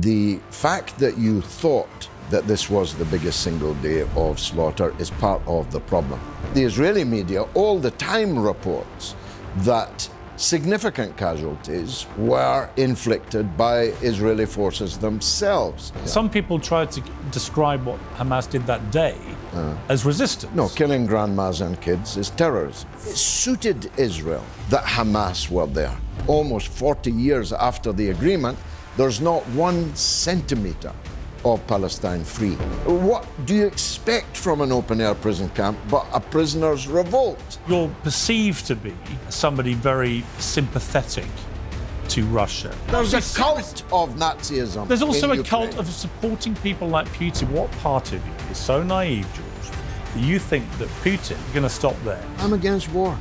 The fact that you thought that this was the biggest single day of slaughter is part of the problem. The Israeli media all the time reports that significant casualties were inflicted by Israeli forces themselves. Some people tried to describe what Hamas did that day as resistance. No, killing grandmas and kids is terrorism. It suited Israel that Hamas were there. Almost 40 years after the agreement, there's not 1 centimetre of Palestine free. What do you expect from an open-air prison camp but a prisoner's revolt? You're perceived to be somebody very sympathetic to Russia. There's a cult of Nazism. There's also in a cult Ukraine. of supporting people like Putin. What part of you is so naive, George, that you think that Putin is going to stop there? I'm against war.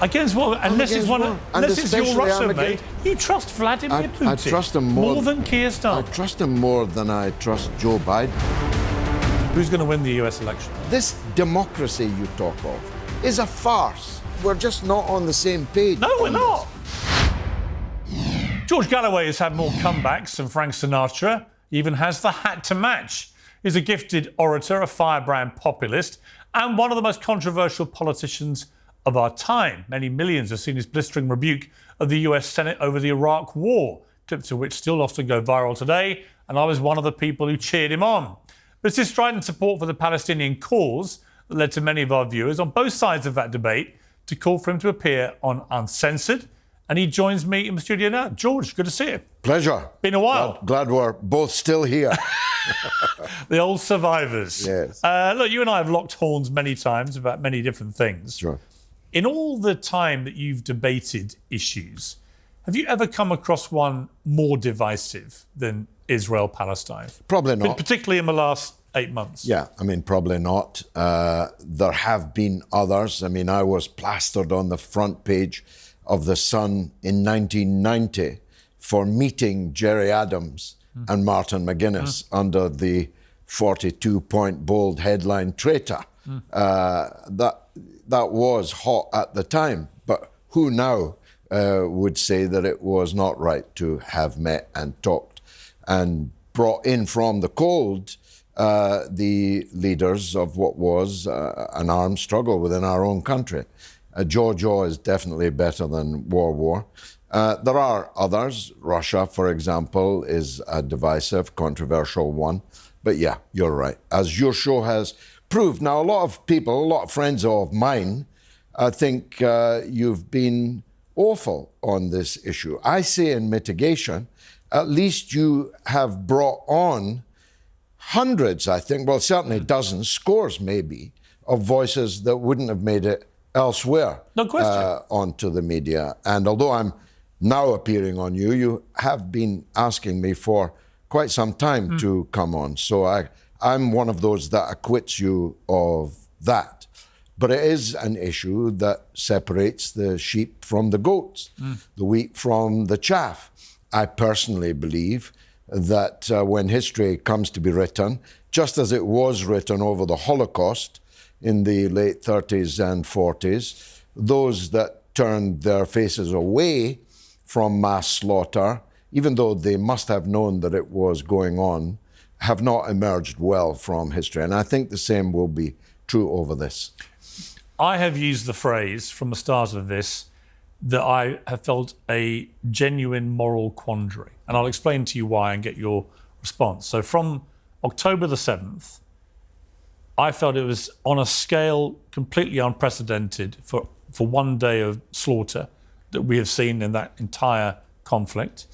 Against what? Unless it's against war. And it's your especially Russia, I'm mate. against- You trust Vladimir Putin. I trust him more than Keir Starmer. I trust him more than I trust Joe Biden. Who's going to win the US election? This democracy you talk of is a farce. We're just not on the same page. No, we're on not. George Galloway has had more comebacks than Frank Sinatra. He even has the hat to match. He's a gifted orator, a firebrand populist, and one of the most controversial politicians of our time. Many millions have seen his blistering rebuke of the US Senate over the Iraq War, clips of which still often go viral today, and I was one of the people who cheered him on. But it's his strident support for the Palestinian cause that led to many of our viewers on both sides of that debate to call for him to appear on Uncensored, and he joins me in the studio now. George, good to see you. Pleasure. Been a while. Glad we're both still here. The old survivors. Yes. Look, you and I have locked horns many times about many different things. Sure. In all the time that you've debated issues, have you ever come across one more divisive than Israel-Palestine? Probably not. Particularly in the last 8 months. Yeah, I mean, probably not. There have been others. I mean, I was plastered on the front page of The Sun in 1990 for meeting Jerry Adams and Martin McGuinness under the 42-point bold headline traitor. That was hot at the time, but who now would say that it was not right to have met and talked and brought in from the cold the leaders of what was an armed struggle within our own country. Jaw is definitely better than war. There are others. Russia, for example, is a divisive, controversial one. But yeah, you're right. As your show has proved. Now, a lot of people, a lot of friends of mine, think you've been awful on this issue. I say in mitigation, at least you have brought on hundreds, I think, well, certainly dozens, scores maybe, of voices that wouldn't have made it elsewhere. No question. Onto the media. And although I'm now appearing on you, you have been asking me for quite some time to come on. So I'm one of those that acquits you of that. But it is an issue that separates the sheep from the goats, the wheat from the chaff. I personally believe that when history comes to be written, just as it was written over the Holocaust in the late 30s and 40s, those that turned their faces away from mass slaughter, even though they must have known that it was going on, have not emerged well from history. And I think the same will be true over this. I have used the phrase from the start of this that I have felt a genuine moral quandary. And I'll explain to you why and get your response. So from October the 7th, I felt it was on a scale completely unprecedented for one day of slaughter that we have seen in that entire conflict,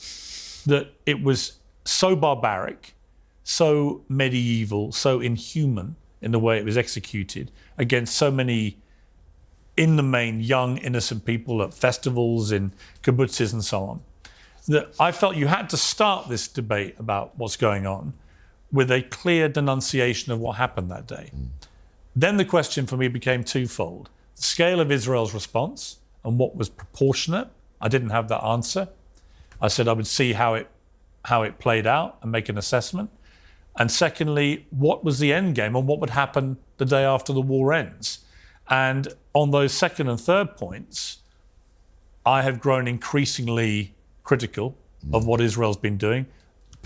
that it was so barbaric, so medieval, so inhuman in the way it was executed against so many, in the main, young, innocent people at festivals, in kibbutzes and so on, that I felt you had to start this debate about what's going on with a clear denunciation of what happened that day. Then the question for me became twofold. The scale of Israel's response and what was proportionate. I didn't have that answer. I said I would see how it played out and make an assessment. And secondly, what was the end game and what would happen the day after the war ends? And on those second and third points, I have grown increasingly critical of what Israel's been doing,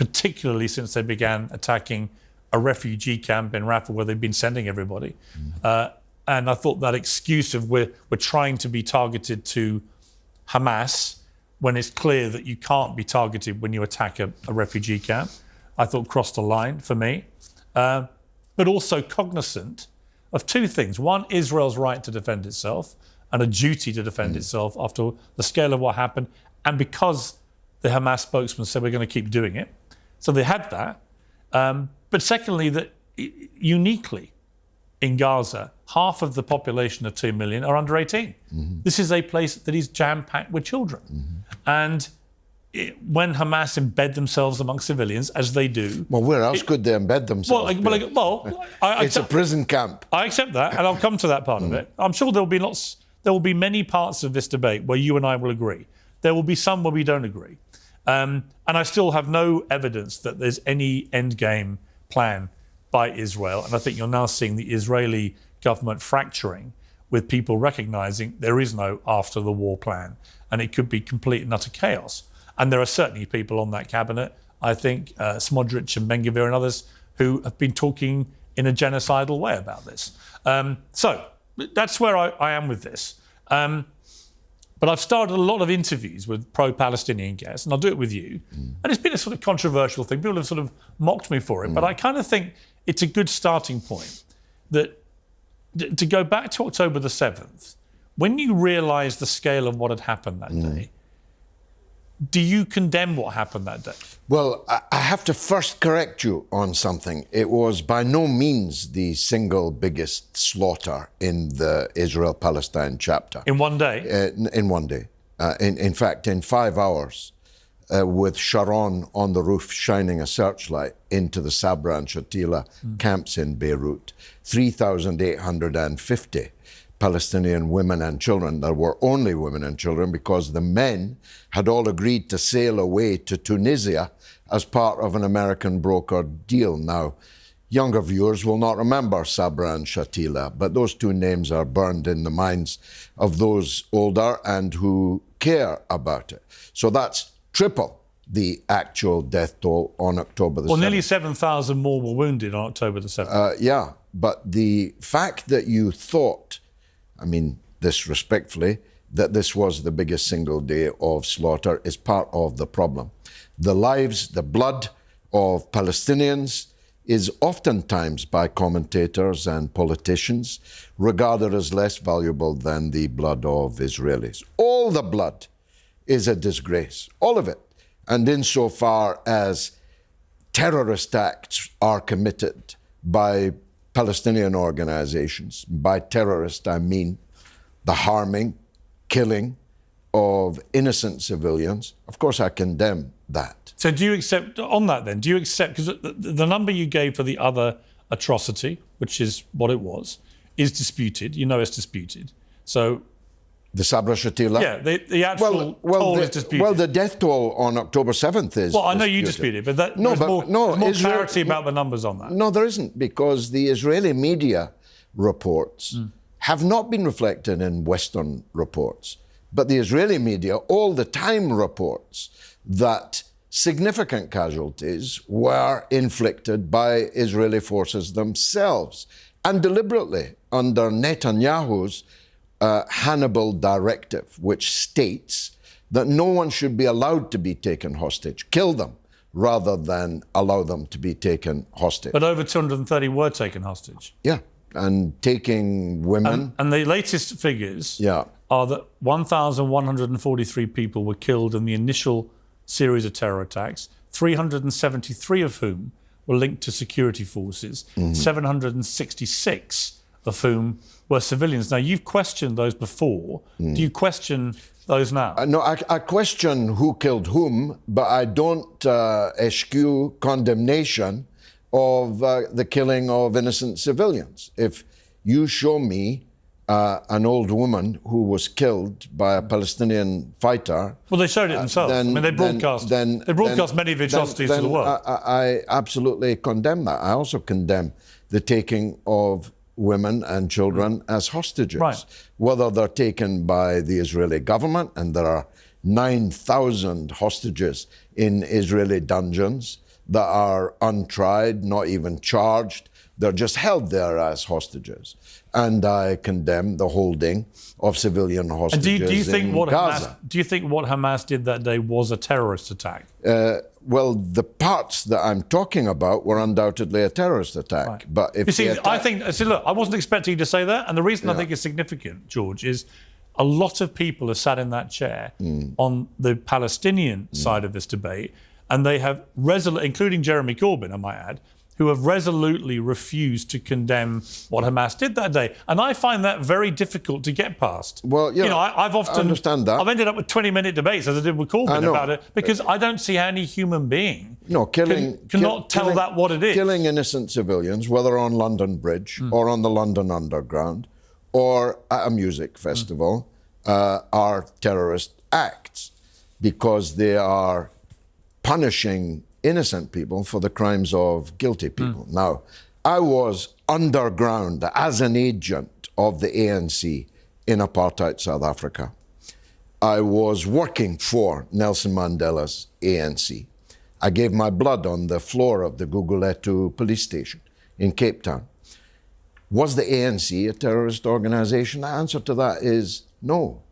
particularly since they began attacking a refugee camp in Rafah where they've been sending everybody. And I thought that excuse of we're trying to be targeted to Hamas when it's clear that you can't be targeted when you attack a refugee camp, I thought crossed the line for me. But also cognizant of two things. One, Israel's right to defend itself and a duty to defend itself after the scale of what happened. And because the Hamas spokesman said we're going to keep doing it. So they had that. But secondly, that uniquely in Gaza, half of the population of 2 million are under 18. This is a place that is jam-packed with children. And when Hamas embed themselves among civilians, as they do... Well, where else could they embed themselves? It's a prison camp. I accept that, and I'll come to that part of it. I'm sure there will be many parts of this debate where you and I will agree. There will be some where we don't agree. And I still have no evidence that there's any endgame plan by Israel. And I think you're now seeing the Israeli government fracturing with people recognising there is no after the war plan and it could be complete and utter chaos. And there are certainly people on that cabinet, I think, Smotrich and Ben-Gvir and others, who have been talking in a genocidal way about this. So that's where I am with this. But I've started a lot of interviews with pro-Palestinian guests, and I'll do it with you. And it's been a sort of controversial thing. People have sort of mocked me for it. But I kind of think it's a good starting point that to go back to October the 7th, when you realise the scale of what had happened that day, do you condemn what happened that day? Well, I have to first correct you on something. It was by no means the single biggest slaughter in the Israel-Palestine chapter. In one day? In one day. In fact, in 5 hours, with Sharon on the roof shining a searchlight into the Sabra and Shatila camps in Beirut, 3,850 Palestinian women and children. There were only women and children because the men had all agreed to sail away to Tunisia as part of an American brokered deal. Now, younger viewers will not remember Sabra and Shatila, but those two names are burned in the minds of those older and who care about it. So that's triple the actual death toll on October the 7th. Well, nearly 7,000 more were wounded on October the 7th. Yeah, but the fact that you thought, I mean, this respectfully, that this was the biggest single day of slaughter is part of the problem. The lives, the blood of Palestinians is oftentimes by commentators and politicians regarded as less valuable than the blood of Israelis. All the blood is a disgrace, all of it. And insofar as terrorist acts are committed by Palestinian organizations, by terrorists I mean the harming, killing of innocent civilians, of course I condemn that. So do you accept, on that then, do you accept, because the number you gave for the other atrocity, which is what it was, is disputed, you know it's disputed. So the Sabra Shatila? Yeah, the actual toll is disputed. Well, the death toll on October 7th is Well, I know you dispute it, but there's more clarity about the numbers on that. No, there isn't, because the Israeli media reports have not been reflected in Western reports. But the Israeli media all the time reports that significant casualties were inflicted by Israeli forces themselves, and deliberately under Netanyahu's Hannibal directive, which states that no one should be allowed to be taken hostage, kill them, rather than allow them to be taken hostage. But over 230 were taken hostage. Yeah, and taking women. And the latest figures are that 1,143 people were killed in the initial series of terror attacks, 373 of whom were linked to security forces, 766 of whom were civilians. Now, you've questioned those before. Do you question those now? No, I question who killed whom, but I don't eschew condemnation of the killing of innocent civilians. If you show me an old woman who was killed by a Palestinian fighter... Well, they showed it themselves. I mean, they broadcast many of the atrocities to the world. I absolutely condemn that. I also condemn the taking of women and children as hostages, whether they're taken by the Israeli government, and there are 9,000 hostages in Israeli dungeons, that are untried, not even charged. They're just held there as hostages. And I condemn the holding of civilian hostages And do you think in what Gaza. do you think what Hamas did that day was a terrorist attack? Well, the parts that I'm talking about were undoubtedly a terrorist attack. Right. But if You see, the look, I wasn't expecting you to say that, and the reason I think it's significant, George, is a lot of people have sat in that chair on the Palestinian side of this debate, and they have including Jeremy Corbyn, I might add, who have resolutely refused to condemn what Hamas did that day. And I find that very difficult to get past. Well, yeah, I've often... I understand that. I've ended up with 20-minute debates, as I did with Corbyn, about it, because I don't see how any human being cannot tell that what it is. Killing innocent civilians, whether on London Bridge or on the London Underground or at a music festival, are terrorist acts because they are punishing innocent people for the crimes of guilty people. Now, I was underground as an agent of the ANC in apartheid South Africa. I was working for Nelson Mandela's ANC. I gave my blood on the floor of the Guguletu police station in Cape Town. Was the ANC a terrorist organization? The answer to that is no,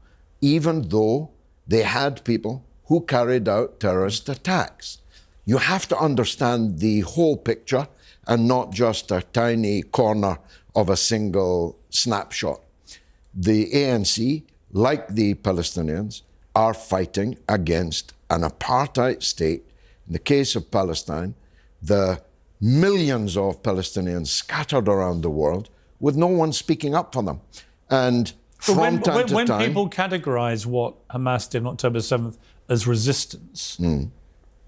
even though they had people who carried out terrorist attacks. You have to understand the whole picture and not just a tiny corner of a single snapshot. The ANC, like the Palestinians, are fighting against an apartheid state. In the case of Palestine, the millions of Palestinians scattered around the world with no one speaking up for them. And from time to time... When people categorize what Hamas did on October 7th as resistance...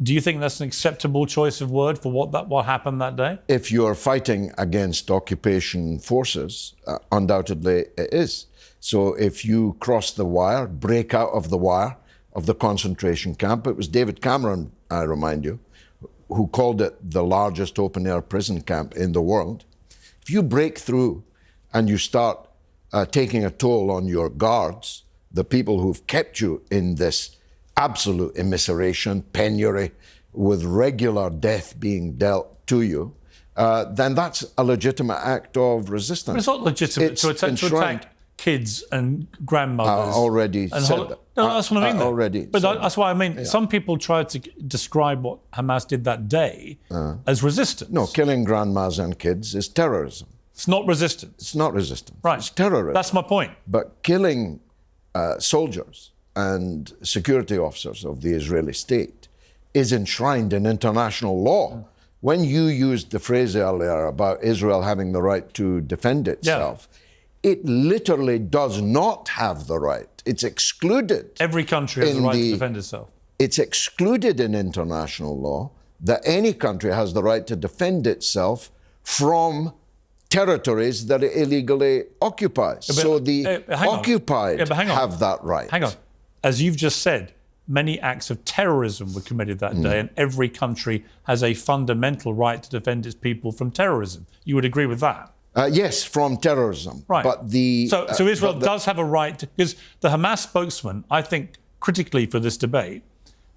Do you think that's an acceptable choice of word for what happened that day? If you're fighting against occupation forces, undoubtedly it is. So if you cross the wire, break out of the wire of the concentration camp, it was David Cameron, I remind you, who called it the largest open-air prison camp in the world. If you break through and you start taking a toll on your guards, the people who've kept you in this absolute immiseration, penury, with regular death being dealt to you, then that's a legitimate act of resistance. It's not legitimate to attack kids and grandmothers. I already said that. No, that's what I mean. That's why I mean. Yeah. Some people try to describe what Hamas did that day as resistance. No, killing grandmas and kids is terrorism. It's not resistance. It's not resistance. Right. It's terrorism. That's my point. But killing soldiers and security officers of the Israeli state is enshrined in international law. When you used the phrase earlier about Israel having the right to defend itself, it literally does not have the right. It's excluded. Every country has the right to defend itself. It's excluded in international law that any country has the right to defend itself from territories that it illegally occupies. So the occupied have that right. Hang on. As you've just said, many acts of terrorism were committed that day, and every country has a fundamental right to defend its people from terrorism. You would agree with that? Yes, from terrorism. Right. But so Israel does have a right to, because the Hamas spokesman, I think critically for this debate,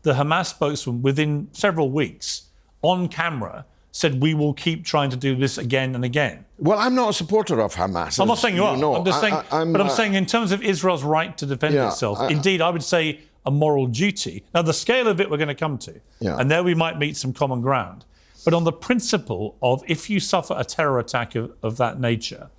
the Hamas spokesman within several weeks on camera said we will keep trying to do this again and again. Well, I'm not a supporter of Hamas. I'm not saying you are. I'm just saying, I'm saying in terms of Israel's right to defend itself, indeed, I would say a moral duty. Now, the scale of it we're going to come to, and there we might meet some common ground. But on the principle of if you suffer a terror attack of that nature,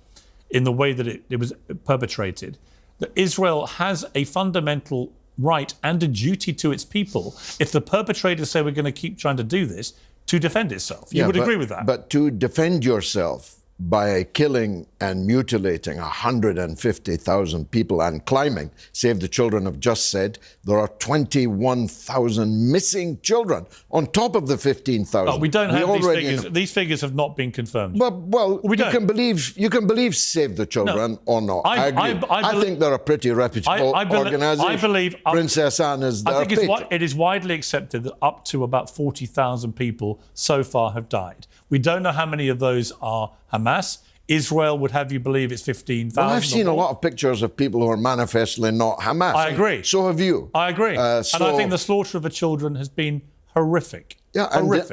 in the way that it was perpetrated, that Israel has a fundamental right and a duty to its people, if the perpetrators say we're going to keep trying to do this, to defend itself. You would agree with that? But to defend yourself by killing and mutilating 150,000 people and climbing, Save the Children have just said, there are 21,000 missing children on top of the 15,000. We don't have these figures. These figures have not been confirmed. Well, you can believe Save the Children or not. I agree. I think they're a pretty reputable organisation. I believe Princess Anne is their patron. It is widely accepted that up to about 40,000 people so far have died. We don't know how many of those are Hamas. Israel would have you believe it's 15,000. Well, I've seen a lot of pictures of people who are manifestly not Hamas. I agree. So have you. I agree. And I think the slaughter of the children has been horrific. Yeah,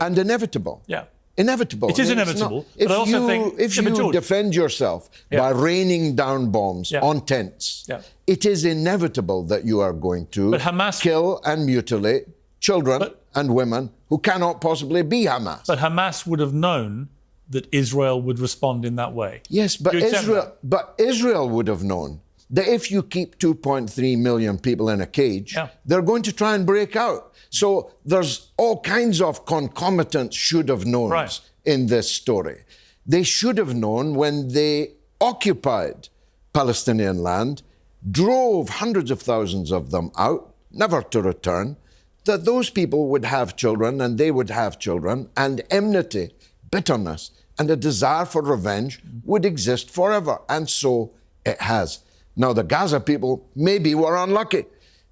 and inevitable. Yeah. Inevitable. It is inevitable. But I also think if you defend yourself by raining down bombs on tents, it is inevitable that you are going to kill and mutilate children and women who cannot possibly be Hamas. But Hamas would have known that Israel would respond in that way. Yes, but Israel would have known that if you keep 2.3 million people in a cage, they're going to try and break out. So there's all kinds of concomitant should have knowns in this story. They should have known when they occupied Palestinian land, drove hundreds of thousands of them out, never to return, that those people would have children and they would have children, and enmity, bitterness, and a desire for revenge would exist forever. And so it has. Now, the Gaza people maybe were unlucky.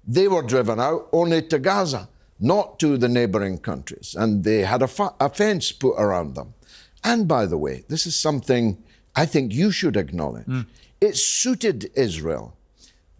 They were driven out only to Gaza, not to the neighboring countries. And they had a fence put around them. And by the way, this is something I think you should acknowledge. It suited Israel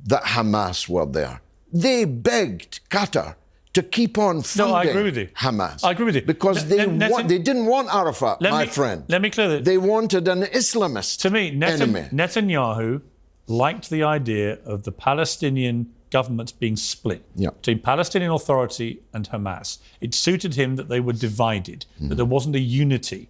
that Hamas were there. They begged Qatar to keep on funding I agree with you. Hamas. I agree with you. Because they didn't want Arafat, my friend. Let me clear that. They wanted an Islamist enemy. Netanyahu liked the idea of the Palestinian governments being split between Palestinian Authority and Hamas. It suited him that they were divided, that there wasn't a unity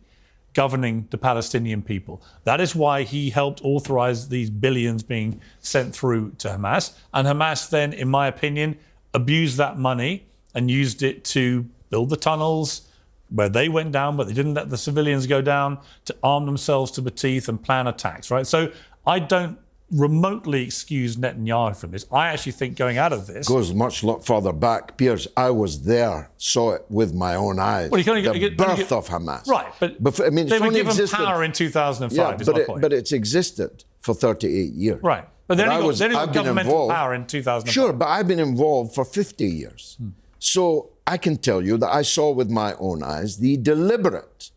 governing the Palestinian people. That is why he helped authorize these billions being sent through to Hamas. And Hamas then, in my opinion, abused that money and used it to build the tunnels where they went down, but they didn't let the civilians go down, to arm themselves to the teeth and plan attacks, right? So I don't remotely excuse Netanyahu from this. I actually think going out of this goes much further back. Piers, I was there, saw it with my own eyes. Well, the birth of Hamas. Right, but I mean, they were given power in 2005, is my point. But it's existed for 38 years. Right. But then he got governmental power in 2005. Sure, but I've been involved for 50 years. So I can tell you that I saw with my own eyes the deliberate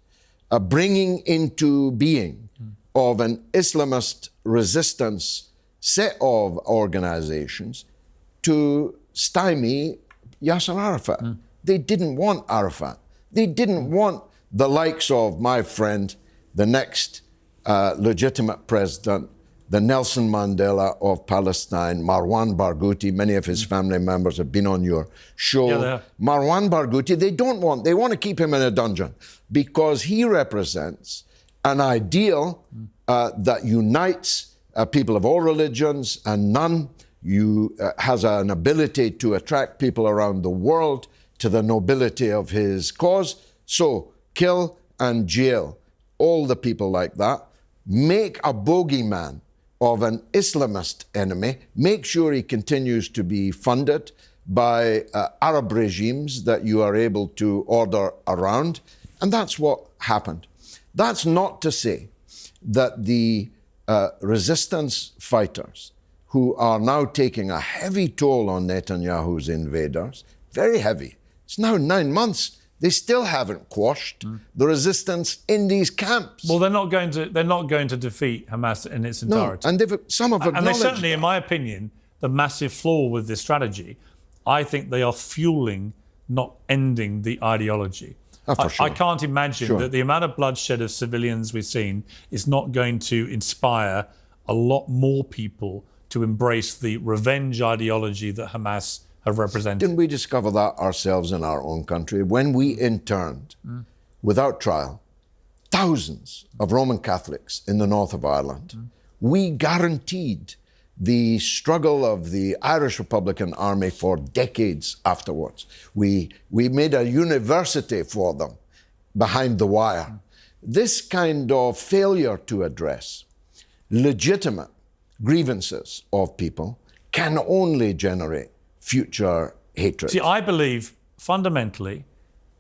bringing into being of an Islamist resistance set of organizations to stymie Yasser Arafat. They didn't want Arafat. They didn't want the likes of my friend, the next legitimate president, the Nelson Mandela of Palestine, Marwan Barghouti. Many of his family members have been on your show. Marwan Barghouti, they want to keep him in a dungeon because he represents an ideal that unites people of all religions and none. Has an ability to attract people around the world to the nobility of his cause. So kill and jail all the people like that. Make a bogeyman of an Islamist enemy. Make sure he continues to be funded by Arab regimes that you are able to order around. And that's what happened. That's not to say that the resistance fighters who are now taking a heavy toll on Netanyahu's invaders, very heavy. It's now 9 months. They still haven't quashed the resistance in these camps. Well, they're not going to defeat Hamas in its entirety. No, and some have acknowledged and they certainly, in my opinion, the massive flaw with this strategy, I think they are fueling, not ending the ideology. For sure. I can't imagine that the amount of bloodshed of civilians we've seen is not going to inspire a lot more people to embrace the revenge ideology that Hamas have represented. Didn't we discover that ourselves in our own country? When we interned, without trial, thousands of Roman Catholics in the north of Ireland, we guaranteed the struggle of the Irish Republican Army for decades afterwards. We made a university for them behind the wire. This kind of failure to address legitimate grievances of people can only generate future hatred. See, I believe fundamentally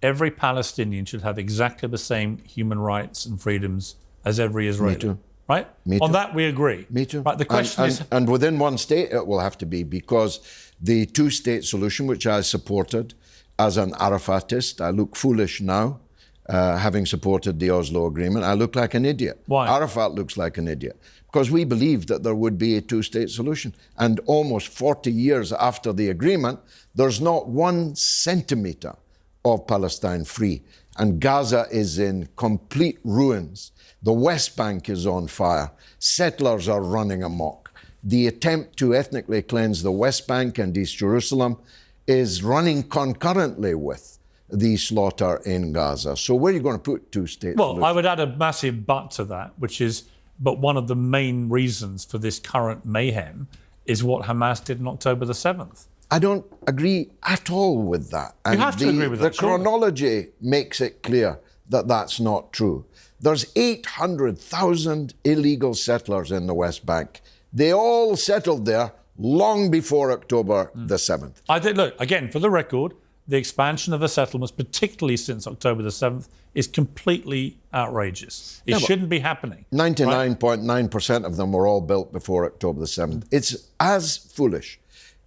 every Palestinian should have exactly the same human rights and freedoms as every Israeli. Me too. Right? Me too. On that we agree. Me too. Right, the question is... And within one state it will have to be, because the two-state solution, which I supported as an Arafatist, I look foolish now, having supported the Oslo Agreement. I look like an idiot. Why? Arafat looks like an idiot. Because we believed that there would be a two-state solution. And almost 40 years after the agreement, there's not 1 centimeter of Palestine free. And Gaza is in complete ruins. The West Bank is on fire. Settlers are running amok. The attempt to ethnically cleanse the West Bank and East Jerusalem is running concurrently with the slaughter in Gaza. So where are you going to put two-state Well, solution? I would add a massive but to that, which is, but one of the main reasons for this current mayhem is what Hamas did on October the 7th. I don't agree at all with that. And have to agree with that, The surely. chronology makes it clear that that's not true. There's 800,000 illegal settlers in the West Bank. They all settled there long before October the 7th. I did look again for the record. The expansion of the settlements, particularly since October the 7th, is completely outrageous. It shouldn't be happening. 99.9% of them were all built before October the 7th. It's as foolish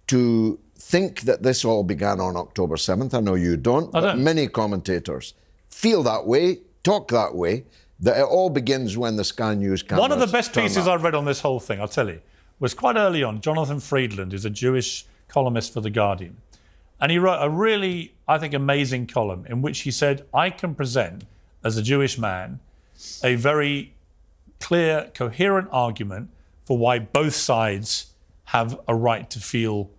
to think that this all began on October 7th. I know you don't, but many commentators feel that way, talk that way, that it all begins when the Sky News cameras One of the best turn pieces up. I've read on this whole thing, I'll tell you, was quite early on. Jonathan Friedland, who's a Jewish columnist for The Guardian. And he wrote a really, I think, amazing column in which he said, I can present, as a Jewish man, a very clear, coherent argument for why both sides have a right to feel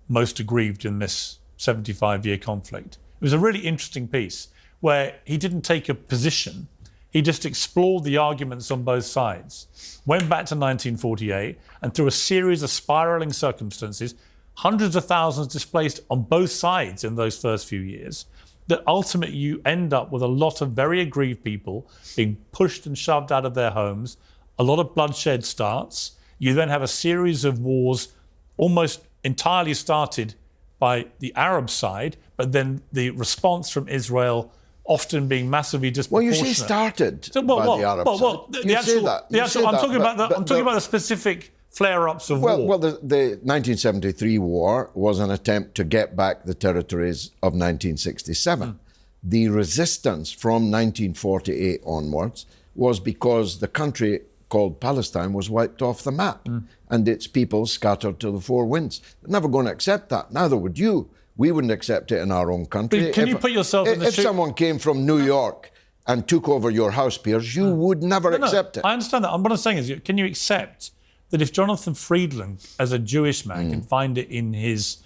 most aggrieved in this 75-year conflict. It was a really interesting piece where he didn't take a position. He just explored the arguments on both sides, went back to 1948, and through a series of spiraling circumstances, hundreds of thousands displaced on both sides in those first few years, that ultimately you end up with a lot of very aggrieved people being pushed and shoved out of their homes. A lot of bloodshed starts. You then have a series of wars almost entirely started by the Arab side, but then the response from Israel often being massively Well, you disproportionate. say started So, by the Arab side. You say that. You say I'm that, talking about but I'm talking about the specific flare-ups of war. Well, the 1973 war was an attempt to get back the territories of 1967. The resistance from 1948 onwards was because the country called Palestine was wiped off the map and its people scattered to the four winds. They're never going to accept that. Neither would you. We wouldn't accept it in our own country. But can you put yourself in the If shoe- someone came from New York and took over your house, Piers, you would never accept it. I understand that. What I'm saying is, can you accept that if Jonathan Friedland, as a Jewish man, can find it in his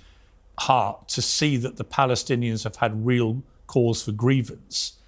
heart to see that the Palestinians have had real cause for grievance,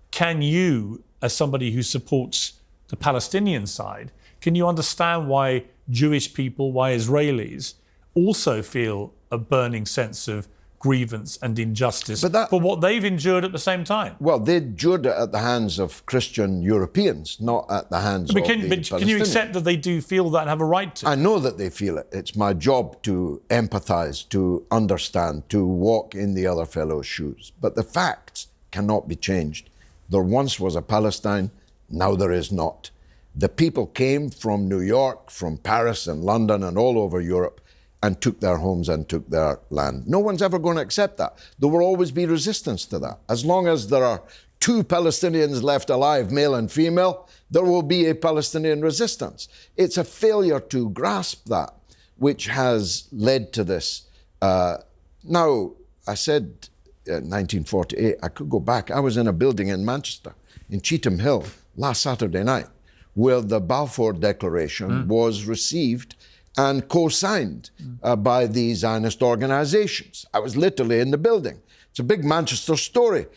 can you, as somebody who supports the Palestinian side, can you understand why Jewish people, why Israelis also feel a burning sense of grievance and injustice for what they've endured at the same time? Well, they endured it at the hands of Christian Europeans, not at the hands of the Palestinians. Can you accept that they do feel that and have a right to? I know that they feel it. It's my job to empathise, to understand, to walk in the other fellow's shoes. But the facts cannot be changed. There once was a Palestine, now there is not. The people came from New York, from Paris and London and all over Europe and took their homes and took their land. No one's ever going to accept that. There will always be resistance to that. As long as there are two Palestinians left alive, male and female, there will be a Palestinian resistance. It's a failure to grasp that which has led to this. Now, I said 1948, I could go back. I was in a building in Manchester, in Cheetham Hill, last Saturday night, where the Balfour Declaration was received and co-signed by the Zionist organizations. I was literally in the building. It's a big Manchester story.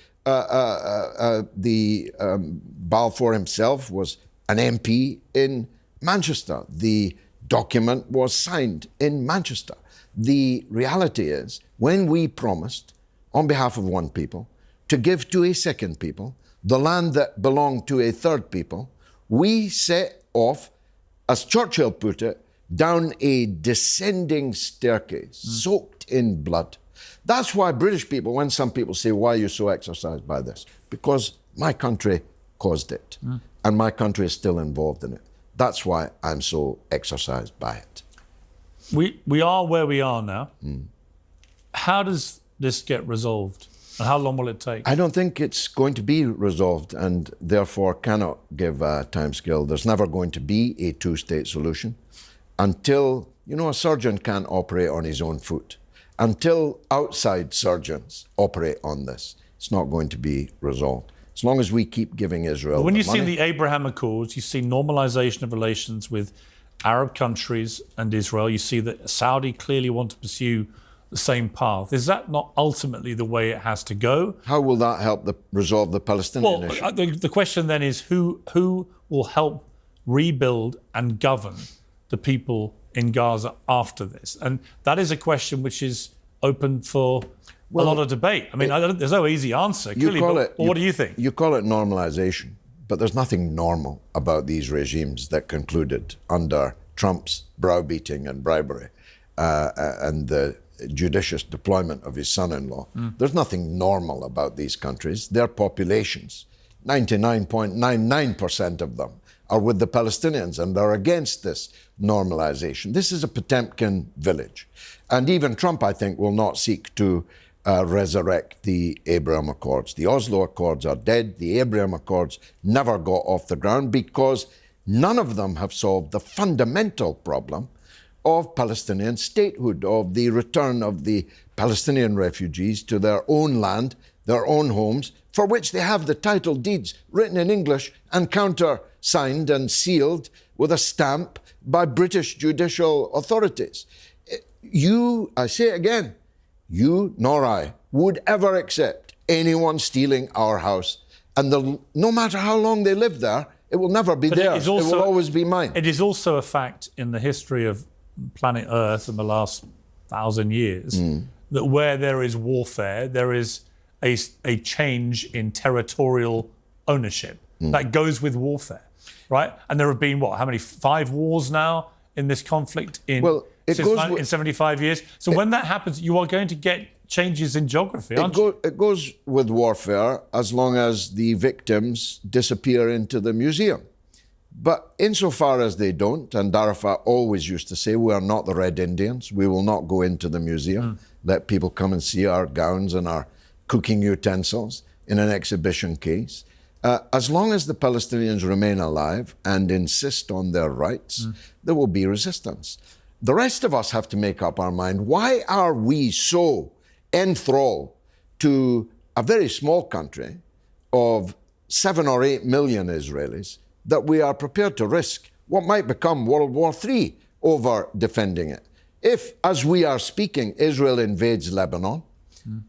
Balfour himself was an MP in Manchester. The document was signed in Manchester. The reality is, when we promised, on behalf of one people, to give to a second people the land that belonged to a third people, we set off, as Churchill put it, down a descending staircase, soaked in blood. That's why British people, when some people say, why are you so exercised by this? Because my country caused it, and my country is still involved in it. That's why I'm so exercised by it. We are where we are now. How does this get resolved? And how long will it take? I don't think it's going to be resolved, and therefore cannot give a timescale. There's never going to be a two-state solution until, a surgeon can't operate on his own foot, until outside surgeons operate on this. it's not going to be resolved. As long as we keep giving Israel But when you money, see the Abraham Accords, you see normalization of relations with Arab countries and Israel. You see that Saudi clearly want to pursue the same path. Is that not ultimately the way it has to go? how will that help resolve the Palestinian issue? Well, the question then is who will help rebuild and govern the people in Gaza after this? And that is a question which is open for a lot of debate. I mean, there's no easy answer, clearly, but what do you think? You call it normalization, but there's nothing normal about these regimes that concluded under Trump's browbeating and bribery and the judicious deployment of his son-in-law. There's nothing normal about these countries. Their populations, 99.99% of them, are with the Palestinians, and they're against this normalization. This is a Potemkin village. And even Trump, I think, will not seek to resurrect the Abraham Accords. The Oslo Accords are dead. The Abraham Accords never got off the ground because none of them have solved the fundamental problem of Palestinian statehood, of the return of the Palestinian refugees to their own land, their own homes, for which they have the title deeds written in English and countersigned and sealed with a stamp by British judicial authorities. I say it again, you nor I would ever accept anyone stealing our house. And no matter how long they live there, it will never be theirs. It will always be mine. It is also a fact in the history of planet Earth in the last 1,000 years that where there is warfare, there is a change in territorial ownership that goes with warfare, right? And there have been, how many, 5 wars now in this conflict in 75 years? So when that happens, you are going to get changes in geography, aren't you? It goes with warfare as long as the victims disappear into the museum. But insofar as they don't, and Arafat always used to say, we are not the Red Indians, we will not go into the museum, let people come and see our gowns and our cooking utensils in an exhibition case. As long as the Palestinians remain alive and insist on their rights, there will be resistance. The rest of us have to make up our mind, why are we so enthralled to a very small country of 7 or 8 million Israelis that we are prepared to risk what might become World War III over defending it? If, as we are speaking, Israel invades Lebanon,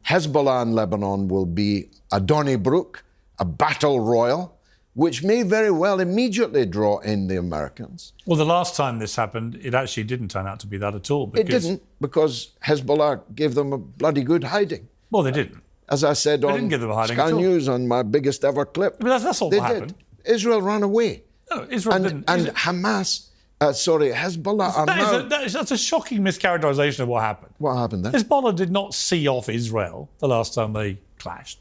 Hezbollah in Lebanon will be a Donnybrook, a battle royal, which may very well immediately draw in the Americans. Well, the last time this happened, it actually didn't turn out to be that at all. It didn't, because Hezbollah gave them a bloody good hiding. Well, they didn't. As I said on Sky News on my biggest ever clip. I mean, that's all they what happened. Israel ran away. No, Israel didn't. And Hamas, Hezbollah That's a shocking mischaracterization of what happened. What happened then? Hezbollah did not see off Israel the last time they clashed.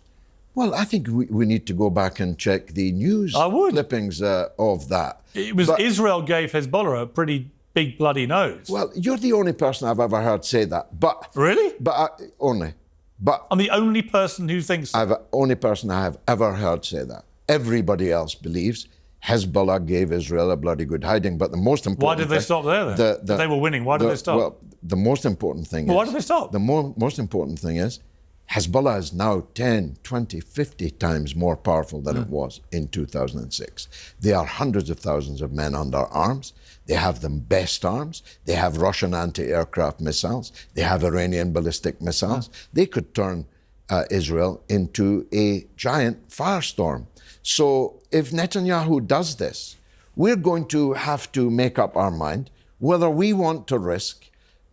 Well, I think we need to go back and check the news clippings of that. Israel gave Hezbollah a pretty big bloody nose. Well, you're the only person I've ever heard say that. But really? Only. But I'm the only person who thinks. Only person I have ever heard say that. Everybody else believes Hezbollah gave Israel a bloody good hiding. But the most important Why did they stop there then? If they were winning, why did they stop? Well, the most important thing is... Why did they stop? The most important thing is Hezbollah is now 10, 20, 50 times more powerful than it was in 2006. They are hundreds of thousands of men under arms. They have the best arms. They have Russian anti-aircraft missiles. They have Iranian ballistic missiles. They could turn Israel into a giant firestorm. So if Netanyahu does this, we're going to have to make up our mind whether we want to risk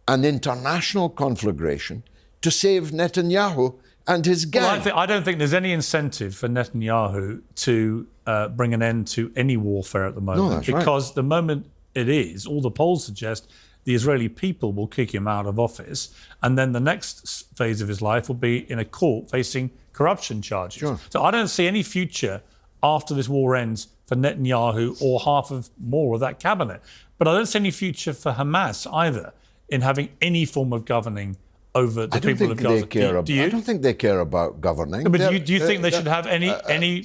an international conflagration to save Netanyahu and his gang. Well, I don't think there's any incentive for Netanyahu to bring an end to any warfare at the moment. No, that's because the moment it is, all the polls suggest the Israeli people will kick him out of office, and then the next phase of his life will be in a court facing corruption charges. Sure. So I don't see any future after this war ends for Netanyahu or half of more of that cabinet. But I don't see any future for Hamas either in having any form of governing over the people of Gaza. Do you? I don't think they care about governing. No, but do you think they should have any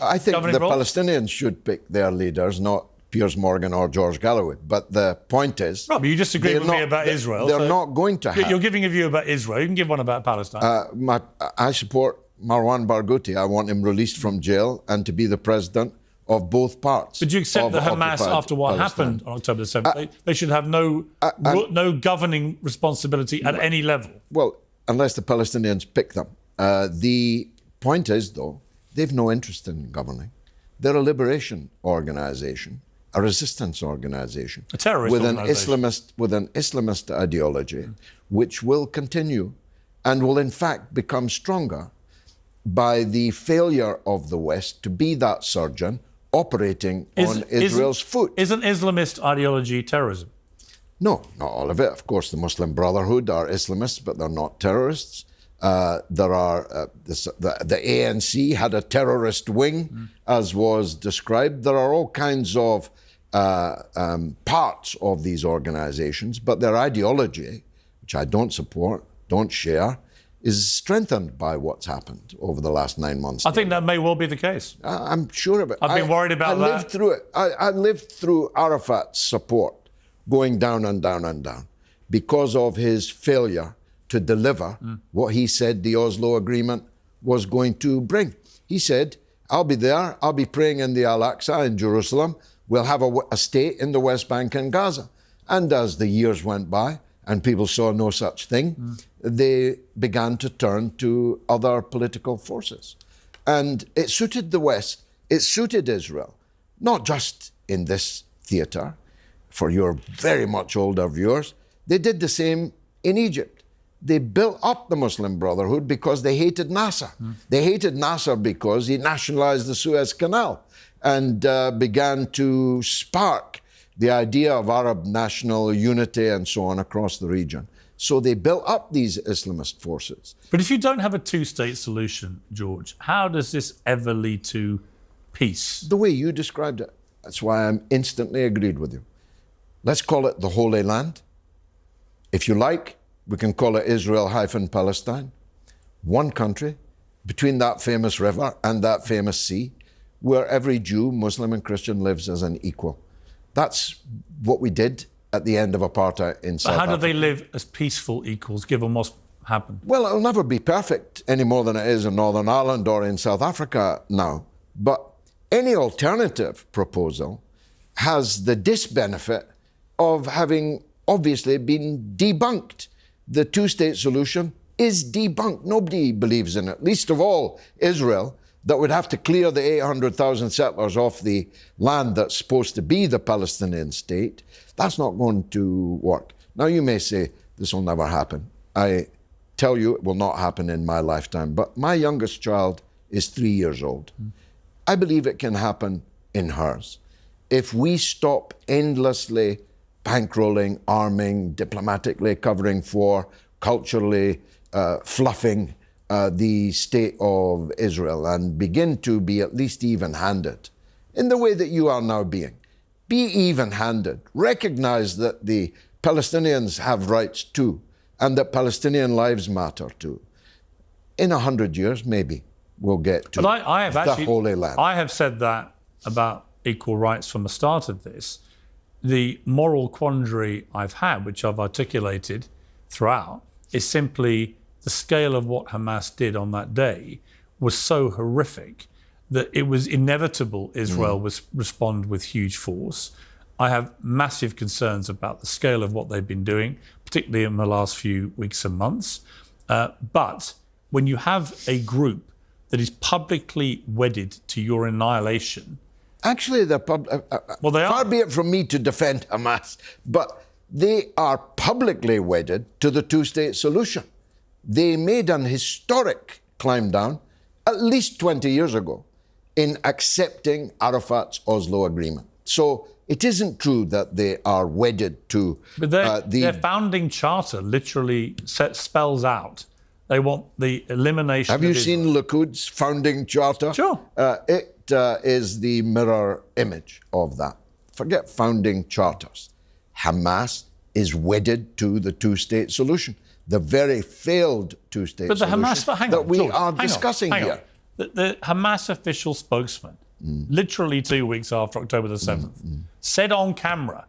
I think governing the role? Palestinians should pick their leaders, not Piers Morgan or George Galloway. But the point is... Rob, you disagree with me about Israel. They're not going to have... You're giving a view about Israel. You can give one about Palestine. I support Marwan Barghouti. I want him released from jail and to be the president of both parts. But do you accept that Hamas, after what happened on October the 7th, they should have no governing responsibility at any level? Well, unless the Palestinians pick them. The point is, though, they've no interest in governing. They're a liberation organization, a resistance organization, a terrorist with organization. with an Islamist ideology, which will continue and will in fact become stronger by the failure of the West to be that surgeon operating on Israel's foot. Isn't Islamist ideology terrorism? No, not all of it. Of course, the Muslim Brotherhood are Islamists, but they're not terrorists. There are the ANC had a terrorist wing, as was described. There are all kinds of parts of these organizations, but their ideology, which I don't support, don't share, is strengthened by what's happened over the last 9 months. I think that may well be the case. I'm sure of it. I've been worried about that. I lived through it. I lived through Arafat's support going down and down and down because of his failure to deliver what he said the Oslo Agreement was going to bring. He said, I'll be there, I'll be praying in the Al-Aqsa in Jerusalem, we'll have a state in the West Bank and Gaza. And as the years went by and people saw no such thing, they began to turn to other political forces. And it suited the West, it suited Israel, not just in this theater, for your very much older viewers. They did the same in Egypt. They built up the Muslim Brotherhood because they hated Nasser. They hated Nasser because he nationalized the Suez Canal and began to spark the idea of Arab national unity and so on across the region. So they built up these Islamist forces. But if you don't have a two-state solution, George, how does this ever lead to peace? The way you described it, that's why I'm instantly agreed with you. Let's call it the Holy Land. If you like, we can call it Israel-Palestine. One country between that famous river and that famous sea, where every Jew, Muslim and Christian lives as an equal. That's what we did at the end of apartheid in South Africa. How do they live as peaceful equals, given what's happened? Well, it'll never be perfect any more than it is in Northern Ireland or in South Africa now. But any alternative proposal has the disbenefit of having obviously been debunked. The two-state solution is debunked. Nobody believes in it, least of all Israel, that would have to clear the 800,000 settlers off the land that's supposed to be the Palestinian state. That's not going to work. Now, you may say, this will never happen. I tell you, it will not happen in my lifetime. But my youngest child is 3 years old. I believe it can happen in hers. If we stop endlessly bankrolling, arming, diplomatically covering for, culturally fluffing the state of Israel and begin to be at least even-handed in the way that you are now being. Be even-handed. Recognize that the Palestinians have rights too and that Palestinian lives matter too. In 100 years, maybe we'll get to the Holy Land. I have said that about equal rights from the start of this. The moral quandary I've had, which I've articulated throughout, is simply the scale of what Hamas did on that day was so horrific that it was inevitable Israel would respond with huge force. I have massive concerns about the scale of what they've been doing, particularly in the last few weeks and months. But when you have a group that is publicly wedded to your annihilation, actually, they're well, they far are. be it from me to defend Hamas, but they are publicly wedded to the two-state solution. They made an historic climb down at least 20 years ago in accepting Arafat's Oslo Agreement. So it isn't true that they are wedded to but their founding charter literally spells out they want the elimination of Israel. Have you seen Likud's founding charter? Sure. It is the mirror image of that. Forget founding charters. Hamas is wedded to the two-state solution, the very failed two-state solution that we are discussing here. The Hamas official spokesman, literally 2 weeks after October the 7th, said on camera,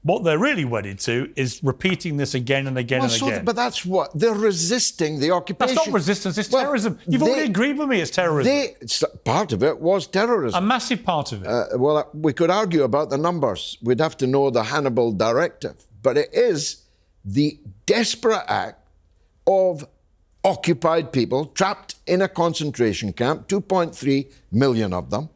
What they're really wedded to is repeating this again and again and again. But that's what they're resisting the occupation. That's not resistance, it's terrorism. You've already agreed with me it's terrorism. Part of it was terrorism. A massive part of it. We could argue about the numbers. We'd have to know the Hannibal Directive. But it is the desperate act of occupied people trapped in a concentration camp, 2.3 million of them,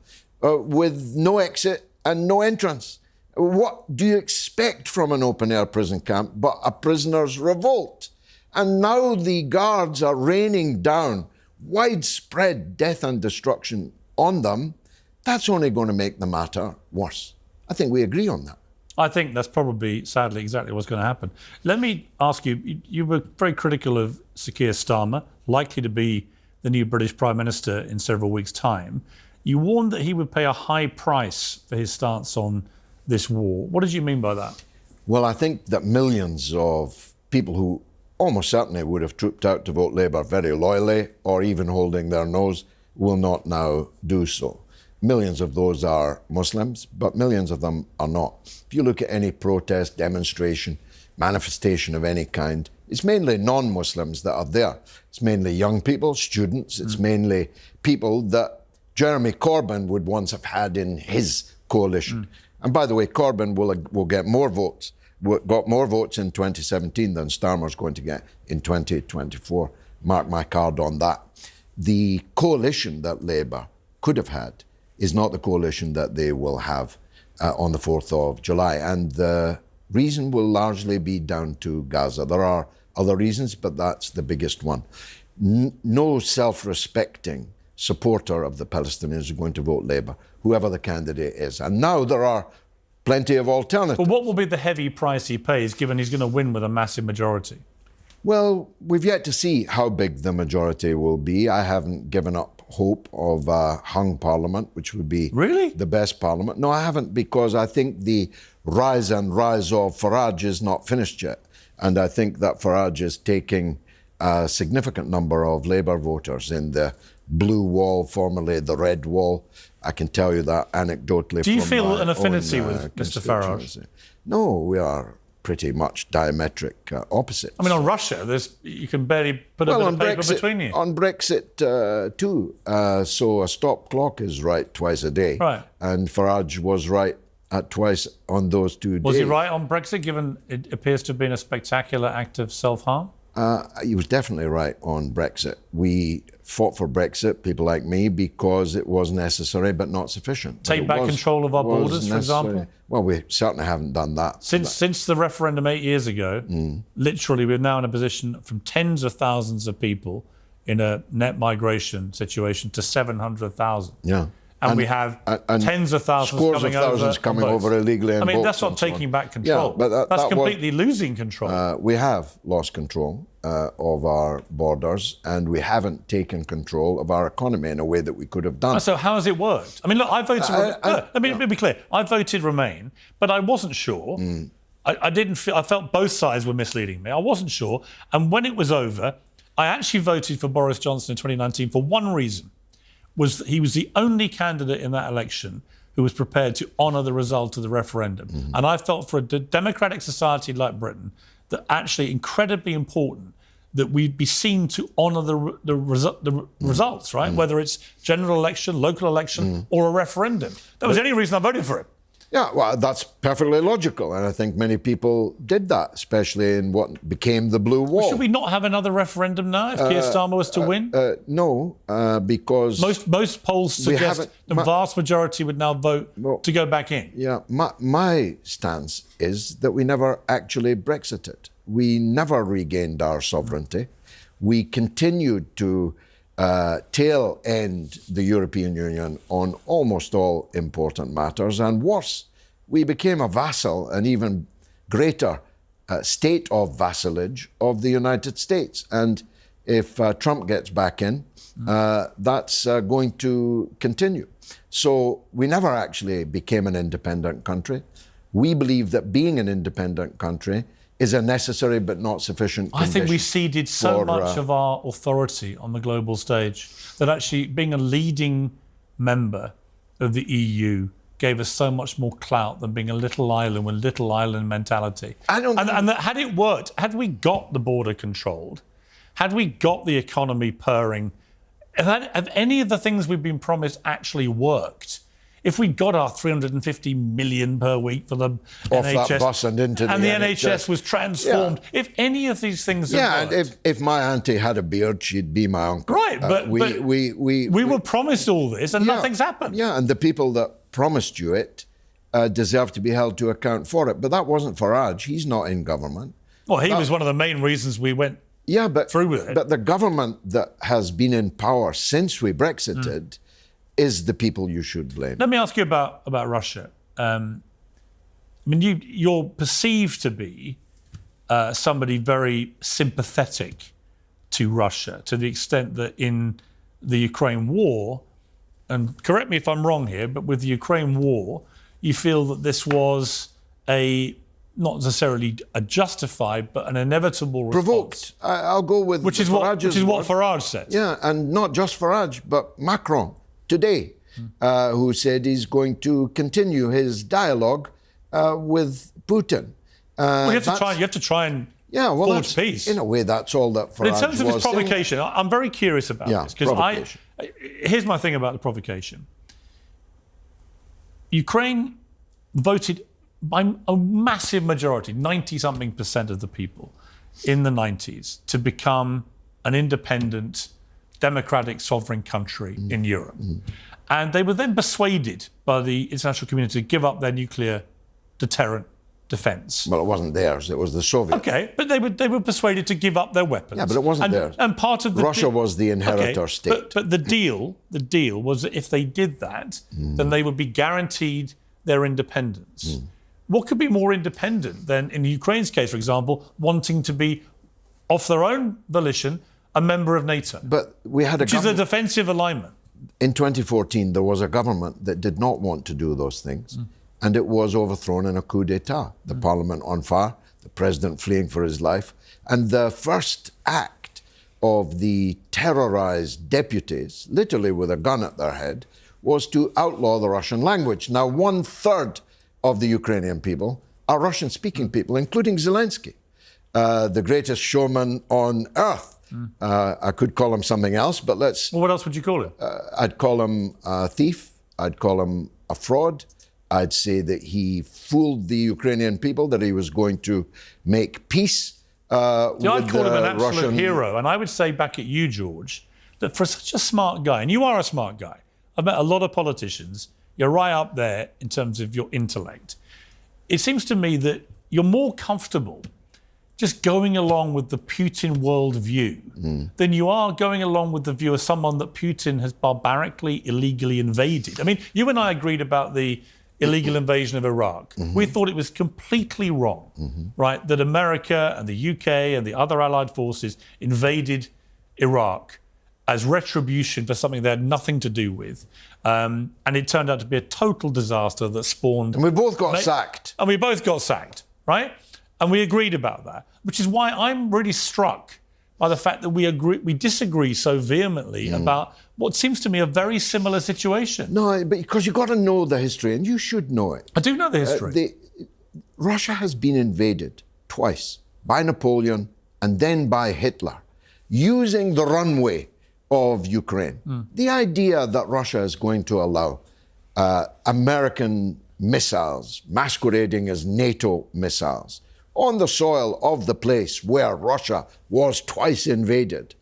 with no exit and no entrance. What do you expect from an open-air prison camp but a prisoner's revolt? And now the guards are raining down widespread death and destruction on them. That's only going to make the matter worse. I think we agree on that. I think that's probably, sadly, exactly what's going to happen. Let me ask you, you were very critical of Sir Keir Starmer, likely to be the new British Prime Minister in several weeks' time. You warned that he would pay a high price for his stance on this war. What did you mean by that? Well, I think that millions of people who almost certainly would have trooped out to vote Labour very loyally or even holding their nose will not now do so. Millions of those are Muslims, but millions of them are not. If you look at any protest, demonstration, manifestation of any kind, it's mainly non-Muslims that are there. It's mainly young people, students. It's mainly people that Jeremy Corbyn would once have had in his coalition. And by the way, Corbyn will get more votes, got more votes in 2017 than Starmer's going to get in 2024. Mark my card on that. The coalition that Labour could have had is not the coalition that they will have on the 4th of July. And the reason will largely be down to Gaza. There are other reasons, but that's the biggest one. No self-respecting supporter of the Palestinians is going to vote Labour, whoever the candidate is. And now there are plenty of alternatives. But what will be the heavy price he pays, given he's going to win with a massive majority? Well, we've yet to see how big the majority will be. I haven't given up hope of a hung parliament, which would be the best parliament. No, I haven't, because I think the rise of Farage is not finished yet. And I think that Farage is taking a significant number of Labour voters in the blue wall, formerly the red wall. I can tell you that anecdotally. Do you feel an affinity with Mr. Farage? No, we are pretty much diametric opposites. I mean, on Russia, you can barely put a bit of paper between you. On Brexit, too. So a stop clock is right twice a day. Right. And Farage was right at twice on those 2 days. Was he right on Brexit, given it appears to have been a spectacular act of self-harm? He was definitely right on Brexit. We fought for Brexit, people like me, because it was necessary but not sufficient. Take back control of our borders, for example? Well, we certainly haven't done that. Since the referendum 8 years ago, literally we're now in a position from tens of thousands of people in a net migration situation to 700,000. Yeah. And we have tens of thousands coming over illegally. I mean, that's not taking back control. Yeah, but that's completely losing control. We have lost control of our borders, and we haven't taken control of our economy in a way that we could have done. So how has it worked? I mean, look, I voted. Let me be clear. I voted Remain, but I wasn't sure. I didn't feel. I felt both sides were misleading me. I wasn't sure, and when it was over, I actually voted for Boris Johnson in 2019 for one reason. He was the only candidate in that election who was prepared to honour the result of the referendum. And I felt for a democratic society like Britain that actually incredibly important that we'd be seen to honour the results, right? Whether it's general election, local election, or a referendum. That was the only reason I voted for it. Yeah, well, that's perfectly logical. And I think many people did that, especially in what became the Blue Wall. Should we not have another referendum now if Keir Starmer was to win? No, because... Most polls suggest the vast majority would now vote to go back in. Yeah, my stance is that we never actually Brexited. We never regained our sovereignty. We continued to tail end the European Union on almost all important matters, and worse, we became a vassal, an even greater state of vassalage of the United States. And if Trump gets back in, that's going to continue. So we never actually became an independent country. We believe that being an independent country is a necessary but not sufficient condition. I think we ceded so much of our authority on the global stage that actually being a leading member of the EU gave us so much more clout than being a little island with little island mentality. And that had it worked, had we got the border controlled, had we got the economy purring, have any of the things we've been promised actually worked? If we got our 350 million per week for the off NHS, that bus and into and the NHS. NHS was transformed, if any of these things had Yeah, worked, and if my auntie had a beard, she'd be my uncle. right? But we were promised all this, and nothing's happened. Yeah, and the people that promised you it deserve to be held to account for it. But that wasn't Farage. He's not in government. Well, he was one of the main reasons we went through with it. But the government that has been in power since we Brexited is the people you should blame. Let me ask you about Russia. I mean, you're perceived to be somebody very sympathetic to Russia, to the extent that in the Ukraine war, and correct me if I'm wrong here, but with the Ukraine war, you feel that this was not necessarily a justified, but an inevitable response. Provoked. I'll go with which is what Farage says. Yeah, and not just Farage, but Macron today, who said he's going to continue his dialogue with Putin. Well, you have to try and forge peace. In a way, that's all that Farage but in terms of his was provocation, I'm very curious about this, because here's my thing about the provocation. Ukraine voted by a massive majority, 90-something% of the people in the 90s, to become an independent, democratic, sovereign country in Europe. And they were then persuaded by the international community to give up their nuclear deterrent defence. Well, it wasn't theirs, it was the Soviets. Okay, but they were persuaded to give up their weapons. Yeah, but it wasn't theirs. And part of the Russia was the inheritor state. But the deal was that if they did that, then they would be guaranteed their independence. What could be more independent than, in Ukraine's case, for example, wanting to be, off their own volition, a member of NATO? But we had which is a defensive alignment. In 2014, there was a government that did not want to do those things, and it was overthrown in a coup d'etat. The parliament on fire, the president fleeing for his life, and the first act of the terrorized deputies, literally with a gun at their head, was to outlaw the Russian language. Now, 1/3 of the Ukrainian people are Russian-speaking people, including Zelensky, the greatest showman on earth. I could call him something else, but Well, what else would you call him? I'd call him a thief. I'd call him a fraud. I'd say that he fooled the Ukrainian people, that he was going to make peace with I'd call him an absolute Russian hero. And I would say back at you, George, that for such a smart guy, and you are a smart guy, I've met a lot of politicians, you're right up there in terms of your intellect. It seems to me that you're more comfortable just going along with the Putin worldview than you are going along with the view of someone that Putin has barbarically, illegally invaded. I mean, you and I agreed about the illegal invasion of Iraq. We thought it was completely wrong, right, that America and the UK and the other allied forces invaded Iraq as retribution for something they had nothing to do with. And it turned out to be a total disaster that spawned... And we both got sacked. And we both got sacked, right? And we agreed about that, which is why I'm really struck by the fact that we disagree so vehemently about what seems to me a very similar situation. No, but because you've got to know the history, and you should know it. I do know the history. Russia has been invaded twice, by Napoleon and then by Hitler, using the runway of Ukraine. The idea that Russia is going to allow American missiles masquerading as NATO missiles on the soil of the place where Russia was twice invaded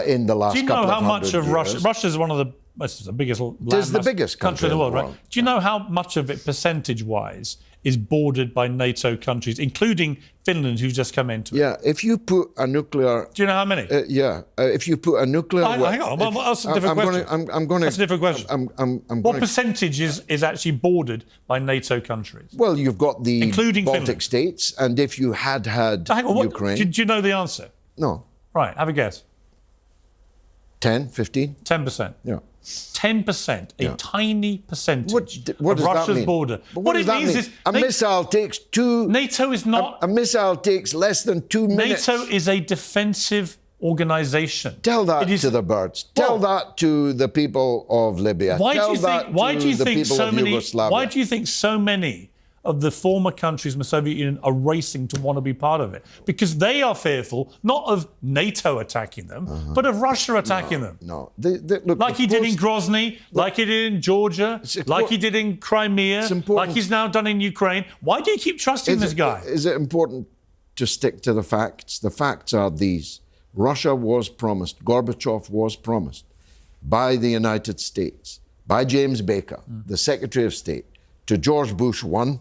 in the last couple of hundred years. Do you know how much of Russia... Russia is one of the biggest country in the world, right? Do you know how much of it, percentage-wise, is bordered by NATO countries, including Finland, who's just come into it? Yeah, if you put a nuclear... Do you know how many? If you put a nuclear... hang on, that's a different question. That's a different question. What percentage is actually bordered by NATO countries? Well, you've got the including Baltic Finland. states, and if you had Ukraine... Do you know the answer? No. Right, have a guess. 10, 15? 10%. Yeah. 10%, a tiny percentage what of does Russia's that mean? border. But what it does means that mean? A missile takes NATO is not... A missile takes less than 2 minutes. NATO is a defensive organization. Tell that to the birds. Tell that to the people of Libya. Why Tell do you think? Why do you think so many? Why do you think so many of the former countries in the Soviet Union are racing to want to be part of it? Because they are fearful not of NATO attacking them, but of Russia attacking them. No, look, like he did in Grozny, like he did in Georgia, like he did in Crimea, like he's now done in Ukraine. Why do you keep trusting this guy? Is it important to stick to the facts? The facts are these. Russia was promised, Gorbachev was promised by the United States, by James Baker, the Secretary of State, to George Bush I,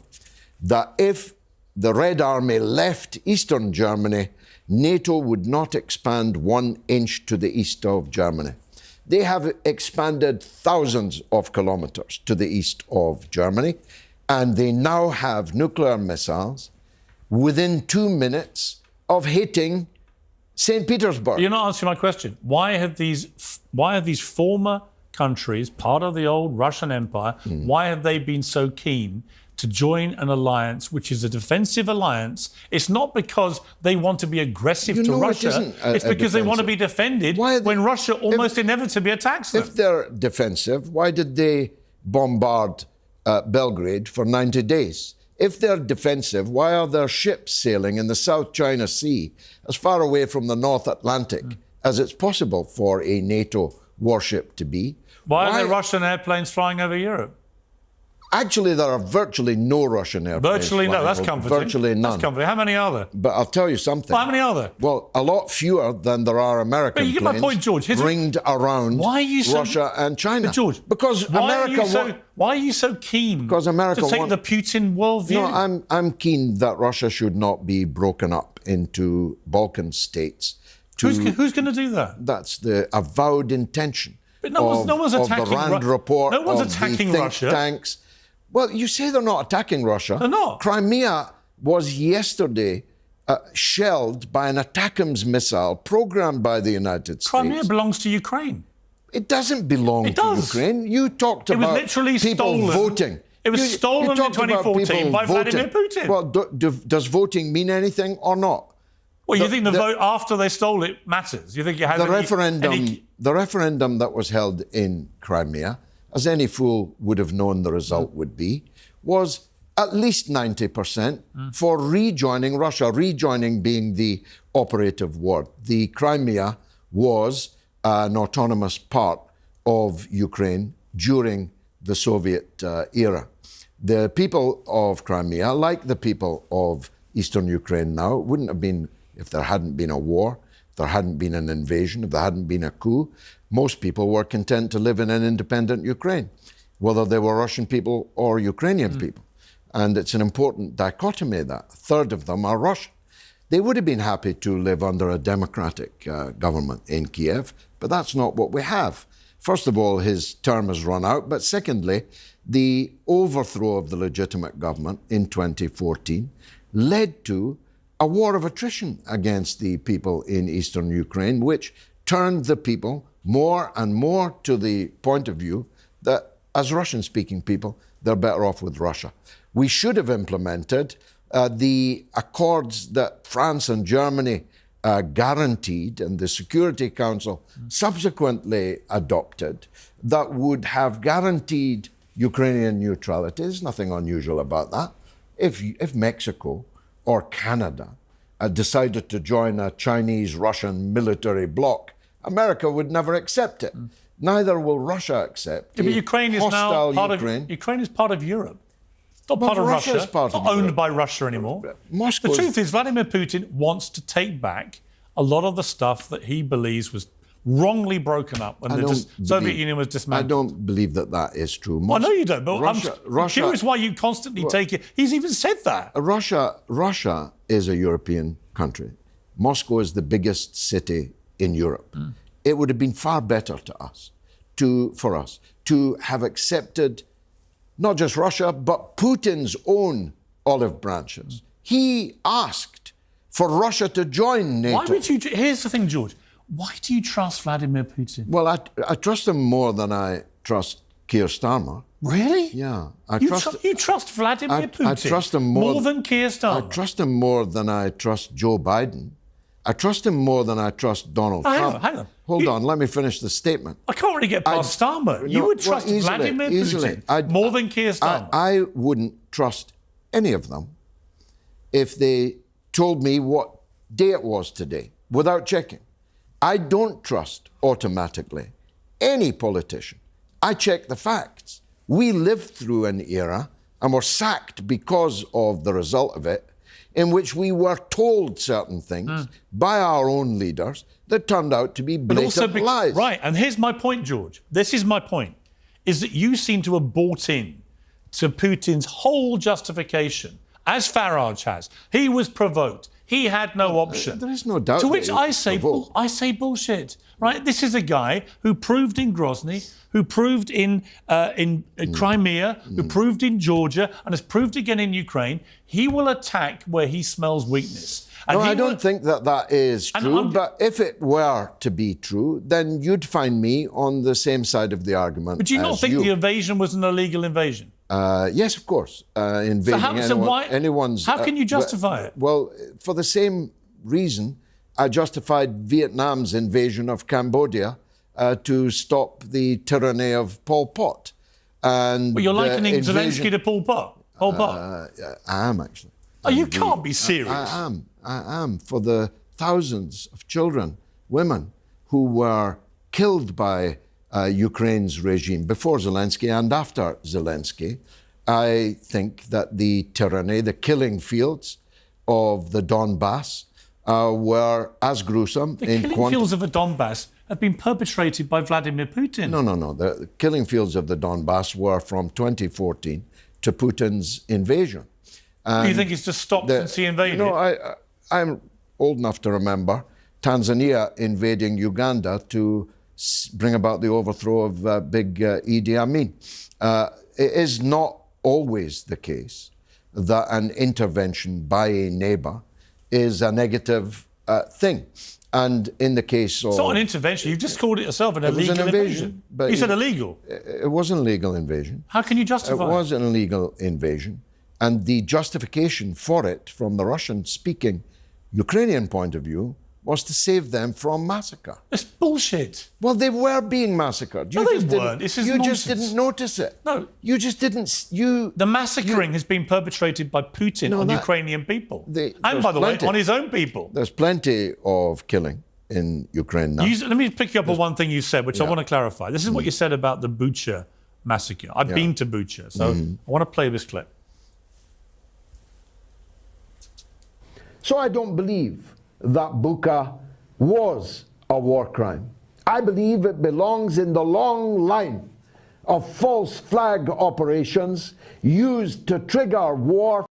that if the Red Army left eastern Germany, NATO would not expand 1 inch to the east of Germany. They have expanded thousands of kilometers to the east of Germany, and they now have nuclear missiles within 2 minutes of hitting St. Petersburg. You're not answering my question. Why have these former countries, part of the old Russian Empire, why have they been so keen to join an alliance which is a defensive alliance? It's not because they want to be aggressive to Russia. It's because they want to be defended when Russia almost inevitably attacks them. If they're defensive, why did they bombard Belgrade for 90 days? If they're defensive, why are there ships sailing in the South China Sea as far away from the North Atlantic as it's possible for a NATO warship to be? Why are there Russian airplanes flying over Europe? Actually, there are virtually no Russian airplanes. Virtually no, that's comforting. Virtually none. That's comforting. How many are there? But I'll tell you something. Well, how many are there? Well, a lot fewer than there are American you get planes my point, George. ringed around Russia and China. But George, because why are you so keen because America to take the Putin worldview? No, I'm keen that Russia should not be broken up into Balkan states. Who's going to do that? That's the avowed intention. But no one's attacking the Rand report. No one's of attacking the think Russia. Tanks. Well, you say they're not attacking Russia. They're not. Crimea was yesterday shelled by an ATACMS missile programmed by the United States. Crimea belongs to Ukraine. It doesn't belong to Ukraine. You talked about literally people stolen. voting. It was stolen in 2014 by Vladimir Putin. Well, does voting mean anything or not? Well, you think the vote after they stole it matters? You think it has the referendum that was held in Crimea, as any fool would have known the result would be, was at least 90% for rejoining Russia, rejoining being the operative word. The Crimea was an autonomous part of Ukraine during the Soviet era. The people of Crimea, like the people of eastern Ukraine now, wouldn't have been, if there hadn't been a war, if there hadn't been an invasion, if there hadn't been a coup, most people were content to live in an independent Ukraine, whether they were Russian people or Ukrainian people. And it's an important dichotomy that a third of them are Russian. They would have been happy to live under a democratic government in Kiev, but that's not what we have. First of all, his term has run out, but secondly, the overthrow of the legitimate government in 2014 led to a war of attrition against the people in eastern Ukraine, which turned the people more and more to the point of view that as Russian-speaking people, they're better off with Russia. We should have implemented the accords that France and Germany guaranteed and the Security Council subsequently adopted that would have guaranteed Ukrainian neutrality. There's nothing unusual about that. If Mexico or Canada decided to join a Chinese-Russian military bloc, America would never accept it. Neither will Russia accept. But Ukraine is now part of Ukraine is part of Europe. It's not part of Russia. It's not owned by Russia anymore. The truth is, Vladimir Putin wants to take back a lot of the stuff that he believes was wrongly broken up when the Soviet Union was dismantled. I don't believe that is true. I know you don't, but I'm curious why you constantly take it. He's even said that. Russia is a European country. Moscow is the biggest city in Europe. It would have been far better for us to have accepted not just Russia, but Putin's own olive branches. He asked for Russia to join NATO. Why would you? Here's the thing, George. Why do you trust Vladimir Putin? Well, I trust him more than I trust Keir Starmer. Really? Yeah. You trust Vladimir Putin I trust him more than Keir Starmer? I trust him more than I trust Joe Biden. I trust him more than I trust Donald Trump. Hang on. Hold on, let me finish the statement. I can't really get past Starmer. You would trust Vladimir Putin more than Keir Starmer. I wouldn't trust any of them if they told me what day it was today without checking. I don't trust automatically any politician. I check the facts. We lived through an era and were sacked because of the result of it, in which we were told certain things by our own leaders that turned out to be blatant lies. Right, and here's my point, George. This is my point, is that you seem to have bought in to Putin's whole justification, as Farage has. He was provoked. He had no option. There is no doubt. To which I say bullshit. Right? This is a guy who proved in Grozny, who proved in Crimea, who proved in Georgia, and has proved again in Ukraine. He will attack where he smells weakness. And no, I don't think that is true. But if it were to be true, then you'd find me on the same side of the argument. But do you not think the invasion was an illegal invasion? Yes, of course. Invading anyone's... How can you justify it? Well, for the same reason, I justified Vietnam's invasion of Cambodia to stop the tyranny of Pol Pot. And you're likening Zelensky to Pol Pot? Pol Pot? I am, actually. Oh, you can't be serious. I am. For the thousands of children, women, who were killed by Ukraine's regime before Zelensky and after Zelensky, I think that the tyranny, the killing fields of the Donbass were as gruesome. The killing fields of the Donbass have been perpetrated by Vladimir Putin. No. The killing fields of the Donbass were from 2014 to Putin's invasion. You think it's just stopped since he invaded? I'm old enough to remember Tanzania invading Uganda to bring about the overthrow of big Idi Amin. It is not always the case that an intervention by a neighbour is a negative thing. And in the case of... It's not an intervention. You've just called it yourself an illegal invasion. But you said illegal. It was an illegal invasion. How can you justify it? It was an illegal invasion. And the justification for it from the Russian-speaking Ukrainian point of view was to save them from massacre. It's bullshit. Well, they were being massacred. No, they weren't. This is nonsense. Just didn't notice it. No. You just didn't... The massacring has been perpetrated by Putin on Ukrainian people. And, by the way, on his own people. There's plenty of killing in Ukraine now. Let me pick you up on one thing you said, which I want to clarify. This is what you said about the Bucha massacre. I've been to Bucha, so I want to play this clip. So I don't believe that Bucha was a war crime. I believe it belongs in the long line of false flag operations used to trigger war.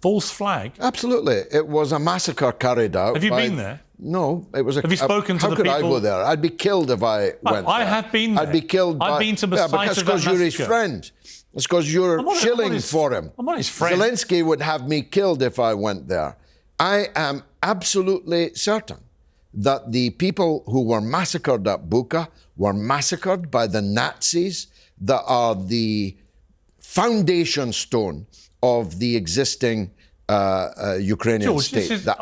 False flag? Absolutely. It was a massacre carried out. Have you been there? No, it was a... Have you spoken to the people? How could I go there? I'd be killed if I went there. I have been there. I'd be killed by... I've been to the site of that massacre. Because you're his friend. It's because you're shilling for him. I'm not his friend. Zelensky would have me killed if I went there. I am absolutely certain that the people who were massacred at Bucha were massacred by the Nazis that are the foundation stone of the existing Ukrainian state. The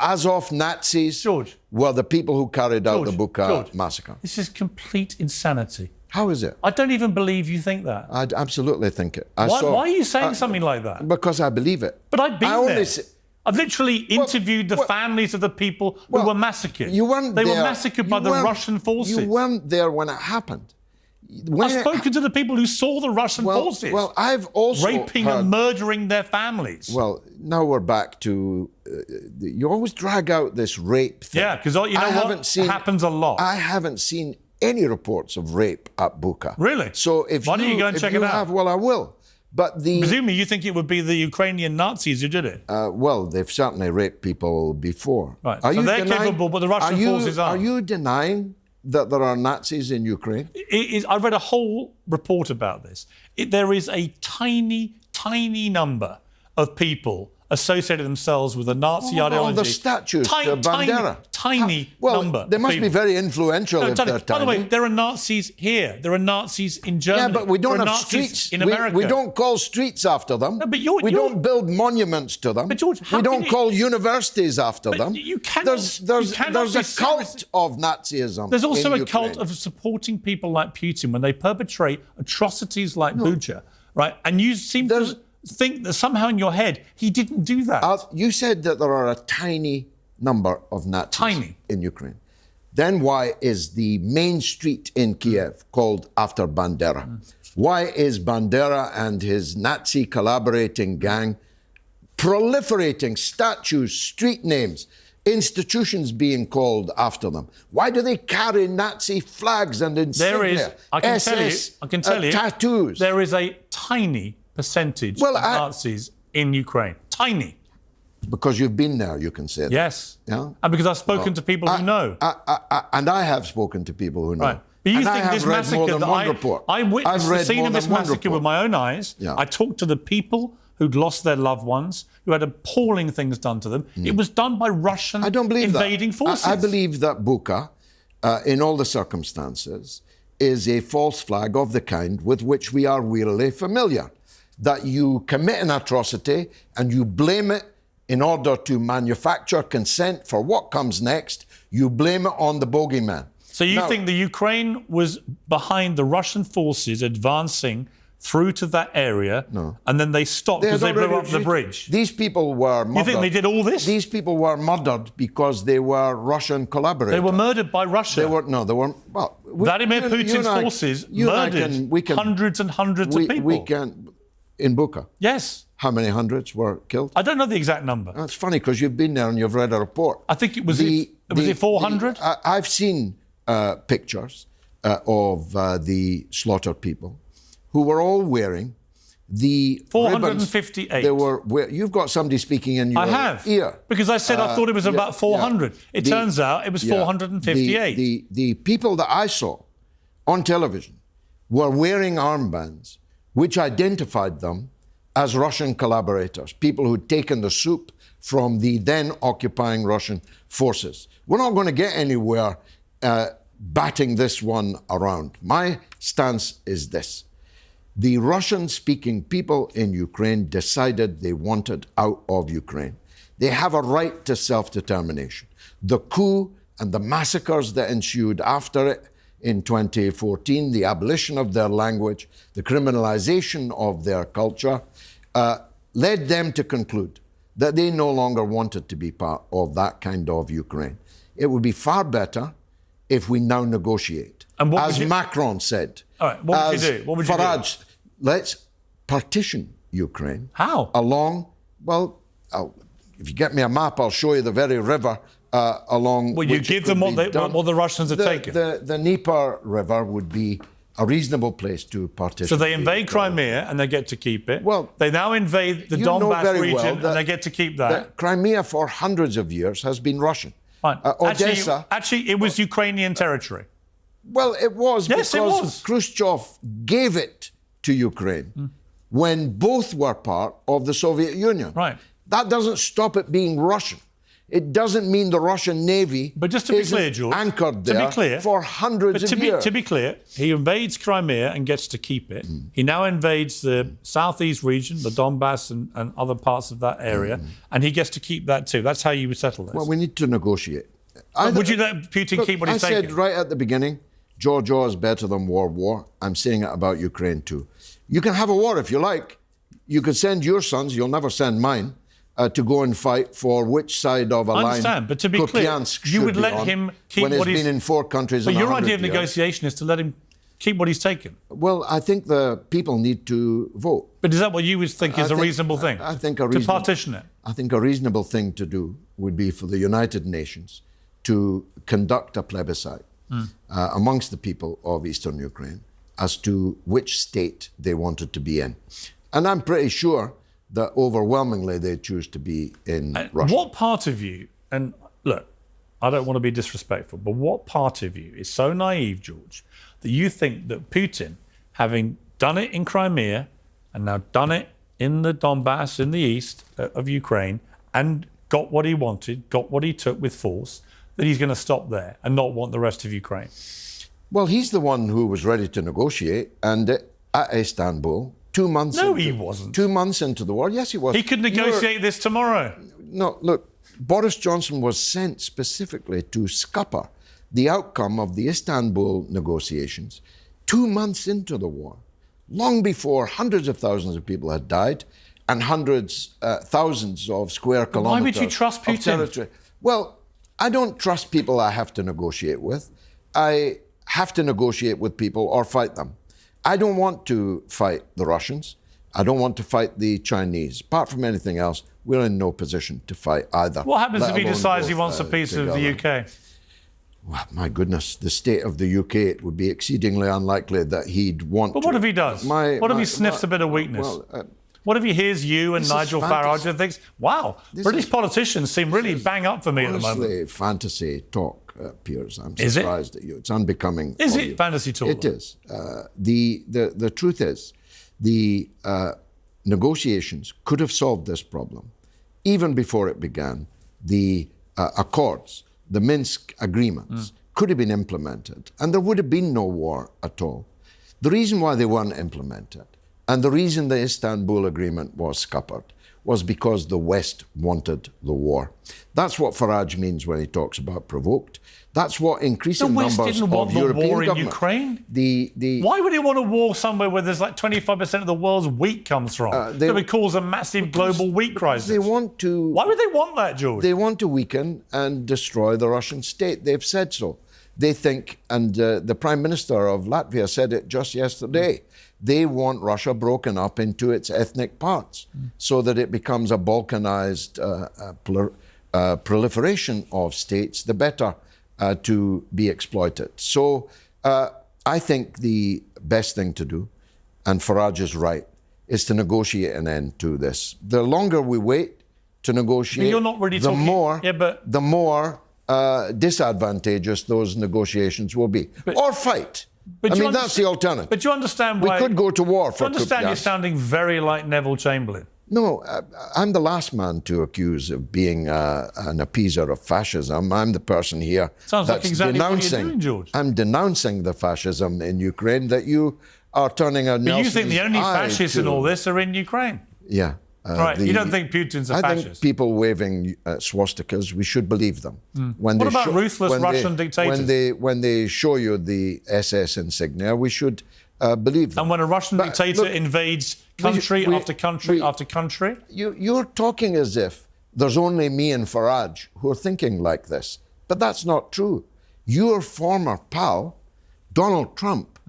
Azov Nazis were the people who carried out the Bucha massacre. This is complete insanity. How is it? I don't even believe you think that. I absolutely think it. Why are you saying something like that? Because I believe it. But I've been there. I've literally interviewed the families of the people who were massacred. You weren't there. They were massacred by the Russian forces. You weren't there when it happened. I've spoken to the people who saw the Russian forces. Well, I've also raping and murdering their families. Well, now we're back to... you always drag out this rape thing. Yeah, because you know what? It happens a lot. I haven't seen any reports of rape at Bucha. Really? So why don't you go and check it out? Well, I will. But presumably you think it would be the Ukrainian Nazis who did it? Well, they've certainly raped people before. Right. So they're capable, but the Russian forces aren't. Are you denying that there are Nazis in Ukraine? I read a whole report about this. There is a tiny, tiny number of people associated themselves with the Nazi ideology. All the statues, the Bandera. tiny well, number. they of must be people. very influential No, if they're by the way, tiny. there are Nazis here. There are Nazis in Germany. Yeah, but we don't there are have Nazis streets. in America. We don't call streets after them. No, but we don't build monuments to them. But George, how we can don't you- call universities after But them. you cannot- there's you cannot a be serious. cult of Nazism. There's also in a cult Ukraine. of supporting people like Putin when they perpetrate atrocities like Bucha, right? And you seem to think that somehow in your head he didn't do that. You said that there are a tiny number of Nazis in Ukraine. Then why is the main street in Kiev called after Bandera? Why is Bandera and his Nazi collaborating gang proliferating statues, street names, institutions being called after them? Why do they carry Nazi flags and insignia? There is, I can tell you, tattoos. there is a tiny percentage of Nazis in Ukraine. Tiny. Because you've been there, you can say that. Yes. Yeah? And because I've spoken to people who know. And I have spoken to people who know. Right. But you and think I this have read more massacre than one report. I witnessed I've the read scene more of this than one massacre report. with my own eyes. Yeah. I talked to the people who'd lost their loved ones, who had appalling things done to them. It was done by Russian I don't believe invading that. forces. I believe that Bucha, in all the circumstances, is a false flag of the kind with which we are really familiar. That you commit an atrocity and you blame it in order to manufacture consent for what comes next. You blame it on the bogeyman. So you think the Ukraine was behind the Russian forces advancing through to that area, and then they stopped because they blew up the bridge? These people were murdered. You think they did all this? These people were murdered because they were Russian collaborators. They were murdered by Russia. They were. Well, Vladimir Putin's forces murdered hundreds and hundreds of people. We can, in Bucha. Yes. How many hundreds were killed? I don't know the exact number. That's funny because you've been there and you've read a report. I think it was. Was it 400? I've seen pictures of the slaughtered people, who were all wearing the 458. Ribbons. They were. You've got somebody speaking in your ear. Because I said I thought it was about 400. It turns out it was 458. The people that I saw on television were wearing armbands which identified them as Russian collaborators, people who'd taken the soup from the then occupying Russian forces. We're not going to get anywhere batting this one around. My stance is this. The Russian-speaking people in Ukraine decided they wanted out of Ukraine. They have a right to self-determination. The coup and the massacres that ensued after it in 2014, the abolition of their language, the criminalization of their culture, led them to conclude that they no longer wanted to be part of that kind of Ukraine. It would be far better if we now negotiate. And what as Macron said. All right, what would you do? What would you Farage, let's partition Ukraine. How? Along, well, if you get me a map, I'll show you the very river along Well, you which give it them could be done. what the Russians are taking. The Dnieper River would be a reasonable place to partition. So they invade Crimea and they get to keep it. Well, they now invade the Donbass region and they get to keep that. Crimea for hundreds of years has been Russian. Fine. Odessa. Actually, it was Ukrainian territory. Well, it was Yes, it because was. Khrushchev gave it to Ukraine when both were part of the Soviet Union. Right. That doesn't stop it being Russian. It doesn't mean the Russian Navy But just to be isn't clear, George, anchored there for hundreds of years. To be clear, he invades Crimea and gets to keep it. He now invades the southeast region, the Donbass and other parts of that area, and he gets to keep that too. That's how you would settle this. Well, we need to negotiate. Would you let Putin keep what he's taking? I said right at the beginning, Georgia is better than war. I'm saying it about Ukraine too. You can have a war if you like. You could send your sons, you'll never send mine, to go and fight for which side of a line. I understand, but to be clear, you would let him keep when what he's he's been in 4 countries. But in your 100 idea of years. negotiation is to let him keep what he's taken. Well, I think the people need to vote. But is that what you would think is a reasonable thing? I think to partition it. I think a reasonable thing to do would be for the United Nations to conduct a plebiscite amongst the people of Eastern Ukraine as to which state they wanted to be in. And I'm pretty sure that overwhelmingly they choose to be in Russia. What part of you, and look, I don't want to be disrespectful, but what part of you is so naive, George, that you think that Putin, having done it in Crimea and now done it in the Donbass in the east of Ukraine and got what he wanted, got what he took with force, that he's going to stop there and not want the rest of Ukraine? Well, he's the one who was ready to negotiate, and at Istanbul, 2 months. No, he wasn't. 2 months into the war, yes, he was. He could negotiate this tomorrow. No, look, Boris Johnson was sent specifically to scupper the outcome of the Istanbul negotiations 2 months into the war, long before hundreds of thousands of people had died and thousands of square kilometers. Why would you trust Putin? Of territory. Well, I don't trust people I have to negotiate with. I have to negotiate with people or fight them. I don't want to fight the Russians. I don't want to fight the Chinese. Apart from anything else, we're in no position to fight either. What happens if he let alone decides he both, wants a piece of the together. UK? Well, my goodness, the state of the UK, it would be exceedingly unlikely that he'd want to. But what if he does? What if he sniffs a bit of weakness? Well, what if he hears you and this Nigel is Farage fantasy. and thinks, wow, British politicians seem really bang up for me at the moment? honestly, fantasy talk, Piers. I'm Is it? surprised at you. It's unbecoming. Is of it you. fantasy talk? It is. The truth is, the negotiations could have solved this problem even before it began. The accords, the Minsk agreements, could have been implemented, and there would have been no war at all. The reason why they weren't implemented, and the reason the Istanbul Agreement was scuppered, was because the West wanted the war. That's what Farage means when he talks about provoked. That's what increasing The West numbers didn't want of the European war in governments. Ukraine? The Why would he want a war somewhere where there's like 25% of the world's wheat comes from? That would cause a massive global wheat crisis. They want to. Why would they want that, George? They want to weaken and destroy the Russian state. They've said so. They think, and the Prime Minister of Latvia said it just yesterday, they want Russia broken up into its ethnic parts so that it becomes a balkanized proliferation of states, the better to be exploited. So I think the best thing to do, and Farage is right, is to negotiate an end to this. The longer we wait to negotiate, But you're not really the talking- more, Yeah, but- the more disadvantageous those negotiations will be. Or fight. But I do you mean, that's the alternative. But do you understand We why... could go to war Do for you understand Kupiansk. you're sounding very like Neville Chamberlain? No, I'm the last man to accuse of being an appeaser of fascism. I'm the person here Sounds like that's exactly what you're denouncing. doing, George. I'm denouncing the fascism in Ukraine that you are turning a But Nelson's you think the only eye fascists to. in all this are in Ukraine? Yeah. Right. You don't think Putin's a I fascist? think people waving swastikas, we should believe them. When What they about ruthless when Russian dictators? When they show you the SS insignia, we should believe them. And when a Russian But dictator look, invades country after country after country? You're talking as if there's only me and Farage who are thinking like this. But that's not true. Your former pal, Donald Trump,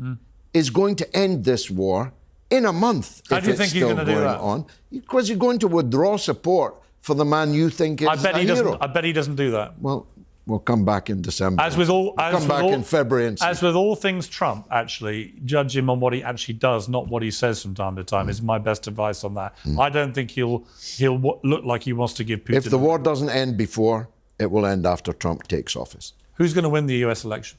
is going to end this war in a month. How if do you it's think he's still gonna do going that? on. Because you're going to withdraw support for the man you think is I bet a he doesn't. hero. I bet he doesn't do that. Well, we'll come back in December. As with all, We'll come back in February and see. as with all things Trump, actually, judge him on what he actually does, not what he says from time to time. Is my best advice on that. I don't think he'll look like he wants to give Putin. If the war doesn't end before, it will end after Trump takes office. Who's going to win the U.S. election?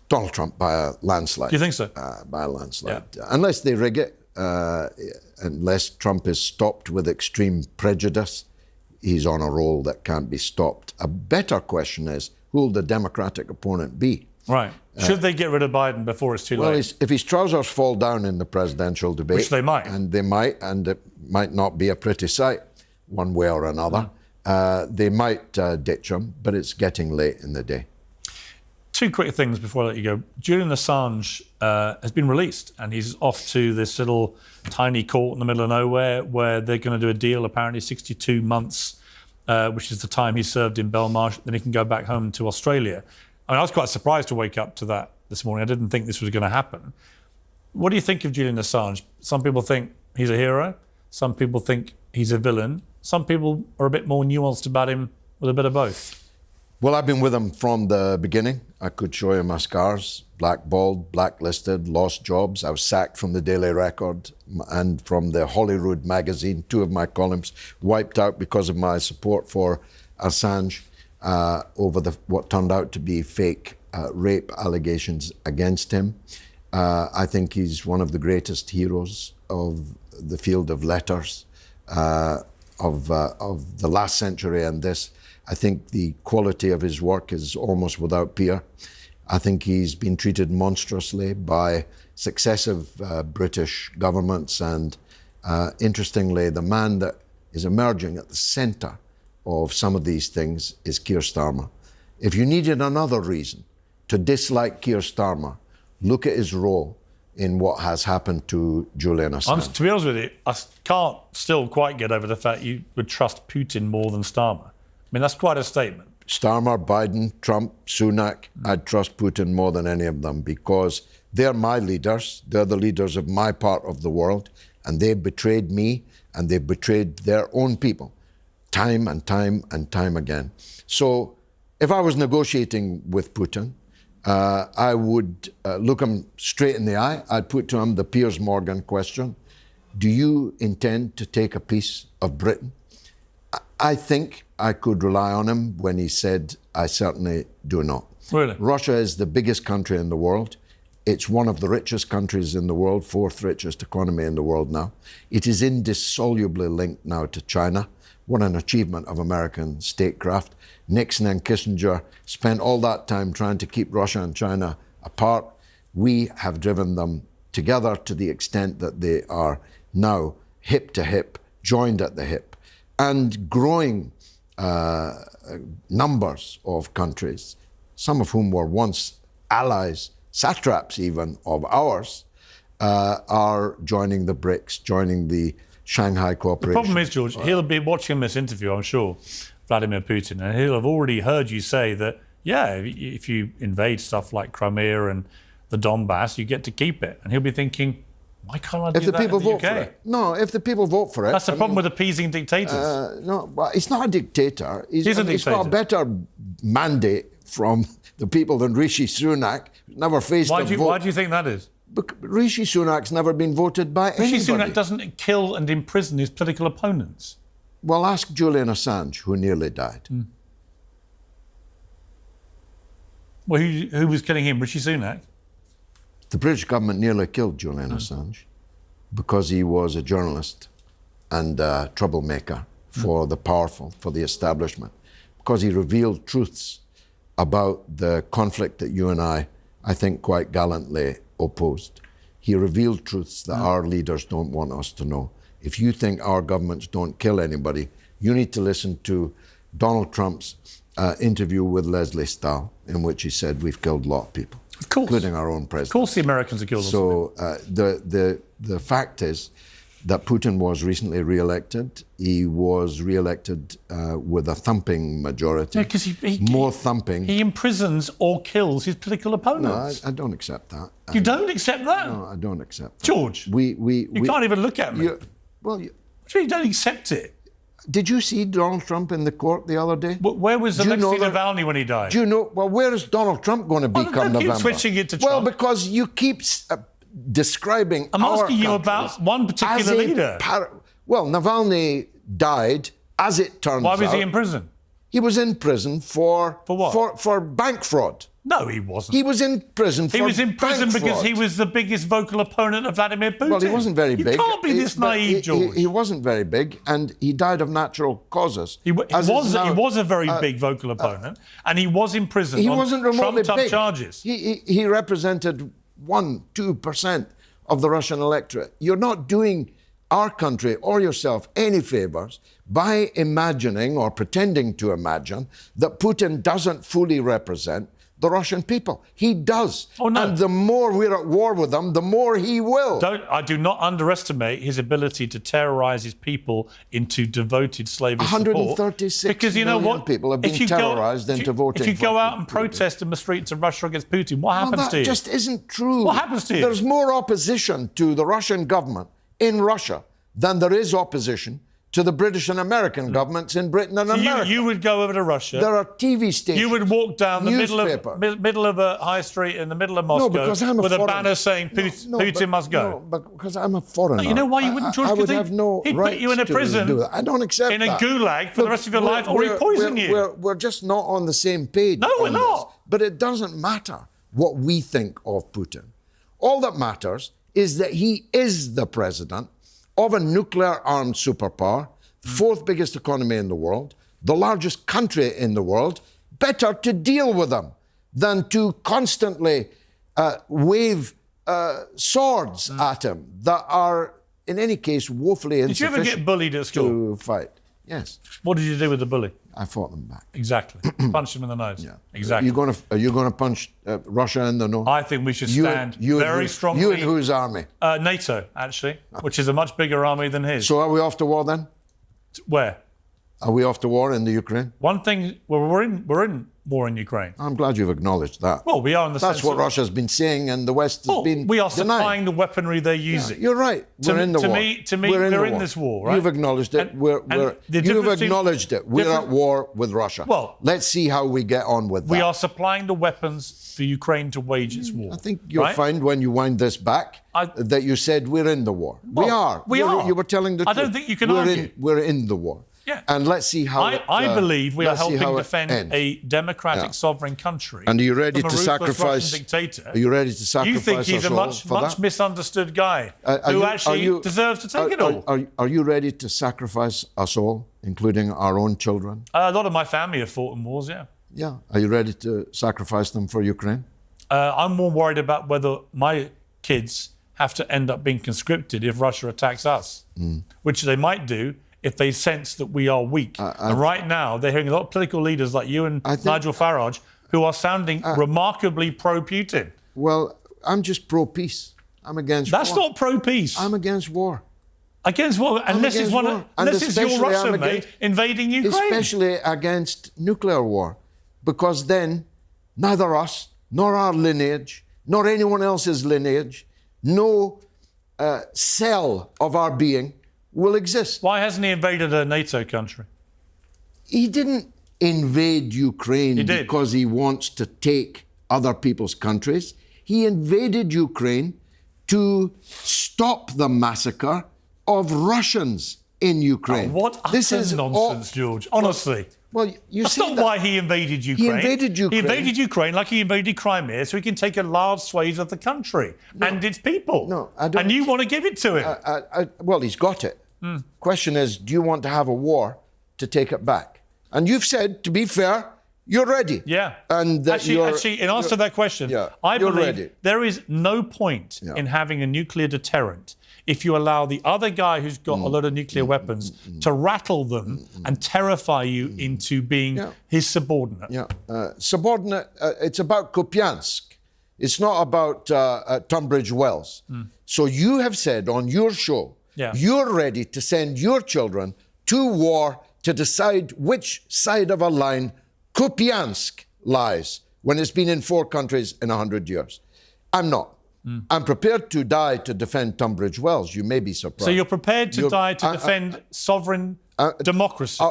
Donald Trump by a landslide. Do you think so? By a landslide. Unless they rig it, unless Trump is stopped with extreme prejudice, he's on a roll that can't be stopped. A better question is, who will the Democratic opponent be? Right. Should they get rid of Biden before it's too Well, late? if his trousers fall down in the presidential debate, Which they might. and it might not be a pretty sight, one way or another, they might ditch him, but it's getting late in the day. Two quick things before I let you go. Julian Assange has been released, and he's off to this little tiny court in the middle of nowhere where they're going to do a deal, apparently 62 months, which is the time he served in Belmarsh. Then he can go back home to Australia. I mean, I was quite surprised to wake up to that this morning. I didn't think this was going to happen. What do you think of Julian Assange? Some people think he's a hero. Some people think he's a villain. Some people are a bit more nuanced about him with a bit of both. Well, I've been with him from the beginning. I could show you my scars, blackballed, blacklisted, lost jobs. I was sacked from the Daily Record and from the Holyrood magazine. Two of my columns wiped out because of my support for Assange over what turned out to be fake rape allegations against him. I think he's one of the greatest heroes of the field of letters of the last century and this. I think the quality of his work is almost without peer. I think he's been treated monstrously by successive British governments, and interestingly, the man that is emerging at the centre of some of these things is Keir Starmer. If you needed another reason to dislike Keir Starmer, look at his role in what has happened to Julian Assange. To be honest with you, I can't still quite get over the fact you would trust Putin more than Starmer. I mean, that's quite a statement. Starmer, Biden, Trump, Sunak, I'd trust Putin more than any of them because they're my leaders. They're the leaders of my part of the world, and they've betrayed me and they've betrayed their own people time and time and time again. So if I was negotiating with Putin, I would look him straight in the eye. I'd put to him the Piers Morgan question. Do you intend to take a piece of Britain? I think I could rely on him when he said, I certainly do not. Really? Russia is the biggest country in the world. It's one of the richest countries in the world, fourth richest economy in the world now. It is indissolubly linked now to China. What an achievement of American statecraft. Nixon and Kissinger spent all that time trying to keep Russia and China apart. We have driven them together to the extent that they are now hip to hip, joined at the hip, and growing numbers of countries, some of whom were once allies, satraps even, of ours, are joining the BRICS, joining the Shanghai Cooperation. The problem is, George, he'll be watching this interview, I'm sure, Vladimir Putin, and he'll have already heard you say that, yeah, if you invade stuff like Crimea and the Donbass, you get to keep it. And he'll be thinking, why can't I do that if the people in the vote UK? for it. No, if the people vote for it. That's the problem with appeasing dictators. No, well, he's not a dictator. He's a dictator. He's got a better mandate from the people than Rishi Sunak, never faced a vote. Why do you think that is? Rishi Sunak's never been voted by anybody. Rishi Sunak doesn't kill and imprison his political opponents. Well, ask Julian Assange, who nearly died. Well, who was killing him? Rishi Sunak? The British government nearly killed Julian Assange because he was a journalist and a troublemaker for the powerful, for the establishment, because he revealed truths about the conflict that you and I think, quite gallantly opposed. He revealed truths that our leaders don't want us to know. If you think our governments don't kill anybody, you need to listen to Donald Trump's interview with Leslie Stahl, in which he said we've killed a lot of people, Of course. including our own president. Of course the Americans have killed us. So the fact is that Putin was recently re-elected. He was re-elected with a thumping majority. Yeah, because more thumping. He imprisons or kills his political opponents. No, I don't accept that. You don't accept that? No, I don't accept that. George, you can't even look at me. You don't accept it. Did you see Donald Trump in the court the other day? Where was Alexei Navalny when he died? Do you know? Well, where is Donald Trump going to be come November? Keep switching it to Trump. Well, because you keep describing. I'm asking you about one particular leader. Well, Navalny died, as it turns out. Why was he in prison? He was in prison for what? For bank fraud. No, he wasn't. He was in prison for He was in prison because fraud. he was the biggest vocal opponent of Vladimir Putin. Well, he wasn't very big. You can't be this naive, George. He wasn't very big, and he died of natural causes. He was a very big vocal opponent, and he was in prison wasn't remotely trumped-up big. charges. He represented 1-2% of the Russian electorate. You're not doing our country or yourself any favours by imagining or pretending to imagine that Putin doesn't fully represent the Russian people. He does. Oh, no. And the more we're at war with him, the more he will. I do not underestimate his ability to terrorise his people into devoted slavish support. 136 because you know million what? people have been terrorised into voting If you go for out and Putin. protest in the streets of Russia against Putin, what happens to you? That just isn't true. What happens to you? There's more opposition to the Russian government in Russia than there is opposition to the British and American governments in Britain and America. You would go over to Russia. There are TV stations. You would walk down the newspaper. middle of a high street in the middle of Moscow because I'm with a banner saying Putin must go. No, but because I'm a foreigner. You know why you wouldn't, George? I would have no he'd right put you in a prison to do that. I don't accept in a that. gulag for the rest of your life, or he'd poison you. We're just not on the same page. No, we're on not. This. But it doesn't matter what we think of Putin. All that matters is that he is the president of a nuclear-armed superpower, the fourth biggest economy in the world, the largest country in the world, better to deal with them than to constantly wave swords at him that are, in any case, woefully insufficient. Did you ever get bullied at school? To fight. Yes. What did you do with the bully? I fought them back. Exactly. Punched him in the nose. Yeah. Exactly. Are you going to punch Russia in the nose? I think we should stand very strongly. You and whose army? NATO, actually, which is a much bigger army than his. So are we off to war then? Where? Are we off to war in the Ukraine? One thing, well, we're in war in Ukraine. I'm glad you've acknowledged that. Well, we are in the sense That's what Russia's been saying, and the West has been we are denying. supplying the weaponry they're using. Yeah, you're right. We're in the war. To me, we're in this war, right? You've acknowledged it. You've acknowledged it. We're at war with Russia. Well, let's see how we get on with that. We are supplying the weapons for Ukraine to wage its war. I think you'll find when you wind this back that you said we're in the war. We are. You were telling the truth. I don't think you can argue. We're in the war. Yeah. And let's see how I believe we are helping defend ends. a democratic sovereign country. And are you ready from to a sacrifice? Dictator. Are you ready to sacrifice? You think he's a much misunderstood guy who actually deserves to take it all? Are you ready to sacrifice us all, including our own children? A lot of my family have fought in wars. Yeah. Yeah. Are you ready to sacrifice them for Ukraine? I'm more worried about whether my kids have to end up being conscripted if Russia attacks us, which they might do if they sense that we are weak. And right now, they're hearing a lot of political leaders like you and Nigel Farage who are sounding remarkably pro-Putin. Well, I'm just pro-peace. I'm against war. That's not pro-peace. I'm against war. Unless it's your Russia, mate, invading Ukraine. Especially against nuclear war. Because then, neither us, nor our lineage, nor anyone else's lineage, no cell of our being will exist. Why hasn't he invaded a NATO country? He didn't invade Ukraine because he wants to take other people's countries. He invaded Ukraine to stop the massacre of Russians in Ukraine. What utter nonsense, George. Honestly. Well, That's not why he invaded Ukraine. He invaded Ukraine. He invaded Ukraine like he invaded Crimea so he can take a large swathe of the country and its people. No, I don't. And you want to give it to him. Well, he's got it. Question is, do you want to have a war to take it back? And you've said, to be fair, you're ready. Yeah. And that actually, in answer to that question, I believe there is no point in having a nuclear deterrent if you allow the other guy who's got a lot of nuclear weapons to rattle them and terrify you into being his subordinate. Yeah. Subordinate, it's about Kupiansk. It's not about Tunbridge Wells. So you have said on your show, you're ready to send your children to war to decide which side of a line Kupiansk lies when it's been in 4 countries in 100 years. I'm not. I'm prepared to die to defend Tunbridge Wells. You may be surprised. So you're prepared to die to defend sovereign democracy?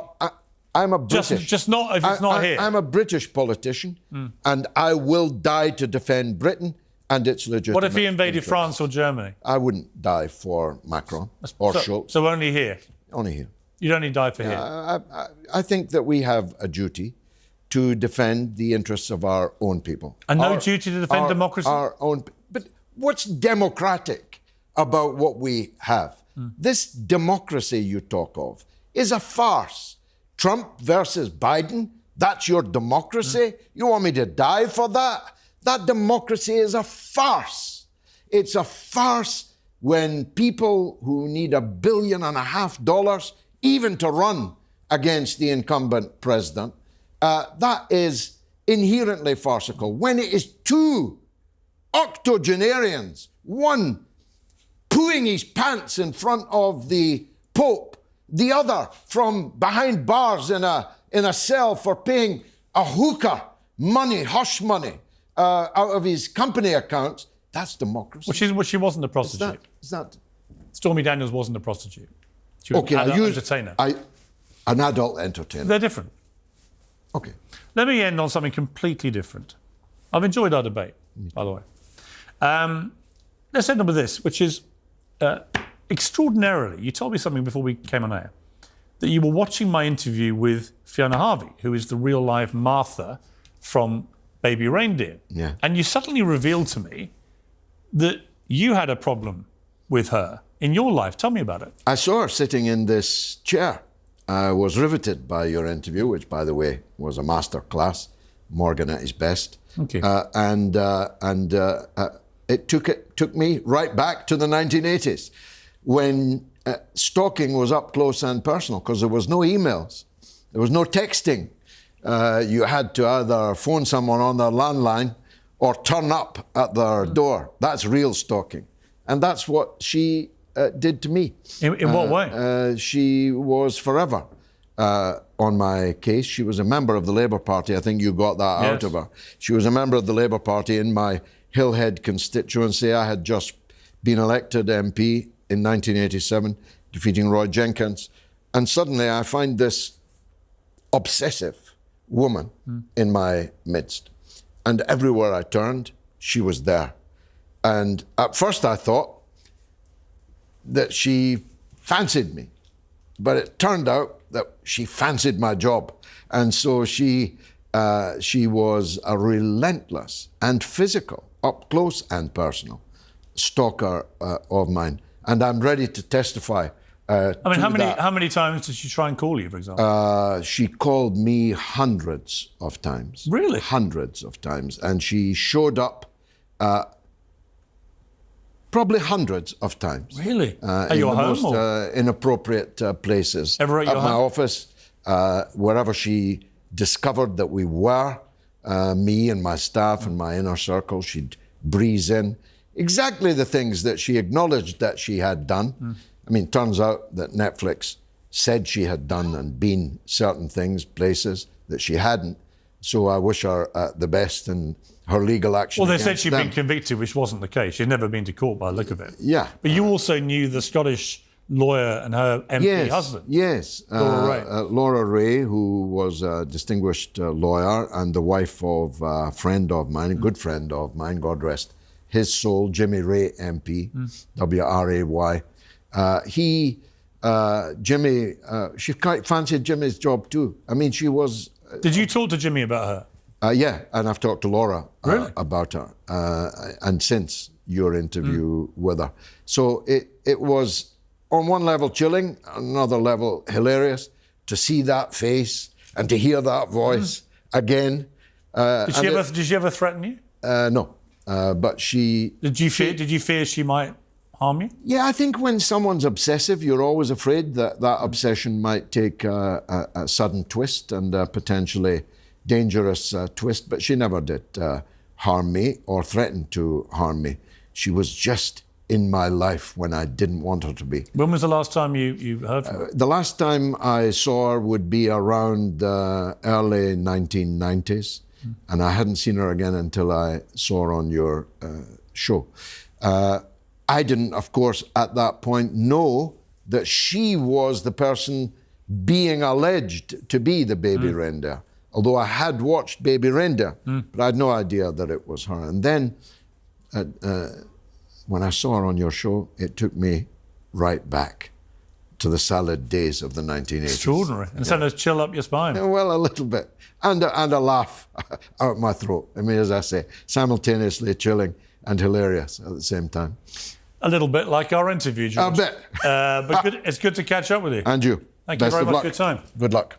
I'm a British. Just not if it's not here. I'm a British politician, and I will die to defend Britain and its legitimate What if he invaded interests. France or Germany? I wouldn't die for Macron or Schultz. So only here? Only here. You'd only die for here? I think that we have a duty to defend the interests of our own people. And no duty to defend democracy? But what's democratic about what we have? This democracy you talk of is a farce. Trump versus Biden, that's your democracy? You want me to die for that? That democracy is a farce. It's a farce when people who need $1.5 billion even to run against the incumbent president, that is inherently farcical. When it is 2 octogenarians, one pooing his pants in front of the Pope, the other from behind bars in a cell for paying a hooker money, hush money, out of his company accounts, that's democracy. She wasn't a prostitute. Is that Stormy Daniels wasn't a prostitute. She was an adult entertainer. An adult entertainer. They're different. Okay. Let me end on something completely different. I've enjoyed our debate, by the way. Let's end up with this, which is extraordinarily, you told me something before we came on air, that you were watching my interview with Fiona Harvey, who is the real life Martha from Baby Reindeer. Yeah. And you suddenly revealed to me that you had a problem with her in your life. Tell me about it. I saw her sitting in this chair I was riveted by your interview, which, by the way, was a master class, Morgan at his best. Okay. It took me right back to the 1980s, when stalking was up close and personal, because there was no emails, there was no texting. You had to either phone someone on their landline or turn up at their door. That's real stalking. And that's what she did to me. In what way? She was forever on my case. She was a member of the Labour Party. I think you got that out of her. She was a member of the Labour Party in my Hillhead constituency. I had just been elected MP in 1987, defeating Roy Jenkins. And suddenly I find this obsessive woman in my midst. And everywhere I turned, she was there. And at first I thought that she fancied me, but it turned out that she fancied my job. And so she was a relentless and physical, up close and personal stalker of mine. And I'm ready to testify. How many times did she try and call you, for example? She called me hundreds of times. Really? Hundreds of times. And she showed up probably hundreds of times. Really? At in your the home? most inappropriate places. Ever at your my home? office, wherever she discovered that we were, me and my staff and my inner circle, she'd breeze in. Exactly the things that she acknowledged that she had done. I mean, turns out that Netflix said she had done and been certain things, places that she hadn't. So I wish her the best in her legal action. Well, they said against she'd them. been convicted, which wasn't the case. She'd never been to court by the look of it. Yeah. But you also knew the Scottish lawyer and her MP husband. Yes. Laura Ray. Laura Ray, who was a distinguished lawyer and the wife of a friend of mine, a good friend of mine, God rest his soul, Jimmy Ray MP, W-R-A-Y. Jimmy, she quite fancied Jimmy's job too. I mean, she was... Did you talk to Jimmy about her? Yeah, and I've talked to Laura Really? about her, and since your interview with her. So it was, on one level, chilling, on another level, hilarious, to see that face and to hear that voice again. Did she ever threaten you? No, but she... Did you fear she might harm you? Yeah, I think when someone's obsessive, you're always afraid that that obsession might take a sudden twist and a potentially dangerous twist, but she never did harm me or threaten to harm me. She was just in my life when I didn't want her to be. When was the last time you heard from her? The last time I saw her would be around the early 1990s, and I hadn't seen her again until I saw her on your show. I didn't, of course, at that point know that she was the person being alleged to be the baby reindeer. Although I had watched Baby Reindeer, but I had no idea that it was her. And then when I saw her on your show, it took me right back to the salad days of the 1980s. Extraordinary. And sent a chill up your spine. Well, a little bit. And a laugh out my throat. I mean, as I say, simultaneously chilling and hilarious at the same time. A little bit like our interview, George. A bit. But it's good to catch up with you. And you. Thank you very much for your time. Good luck.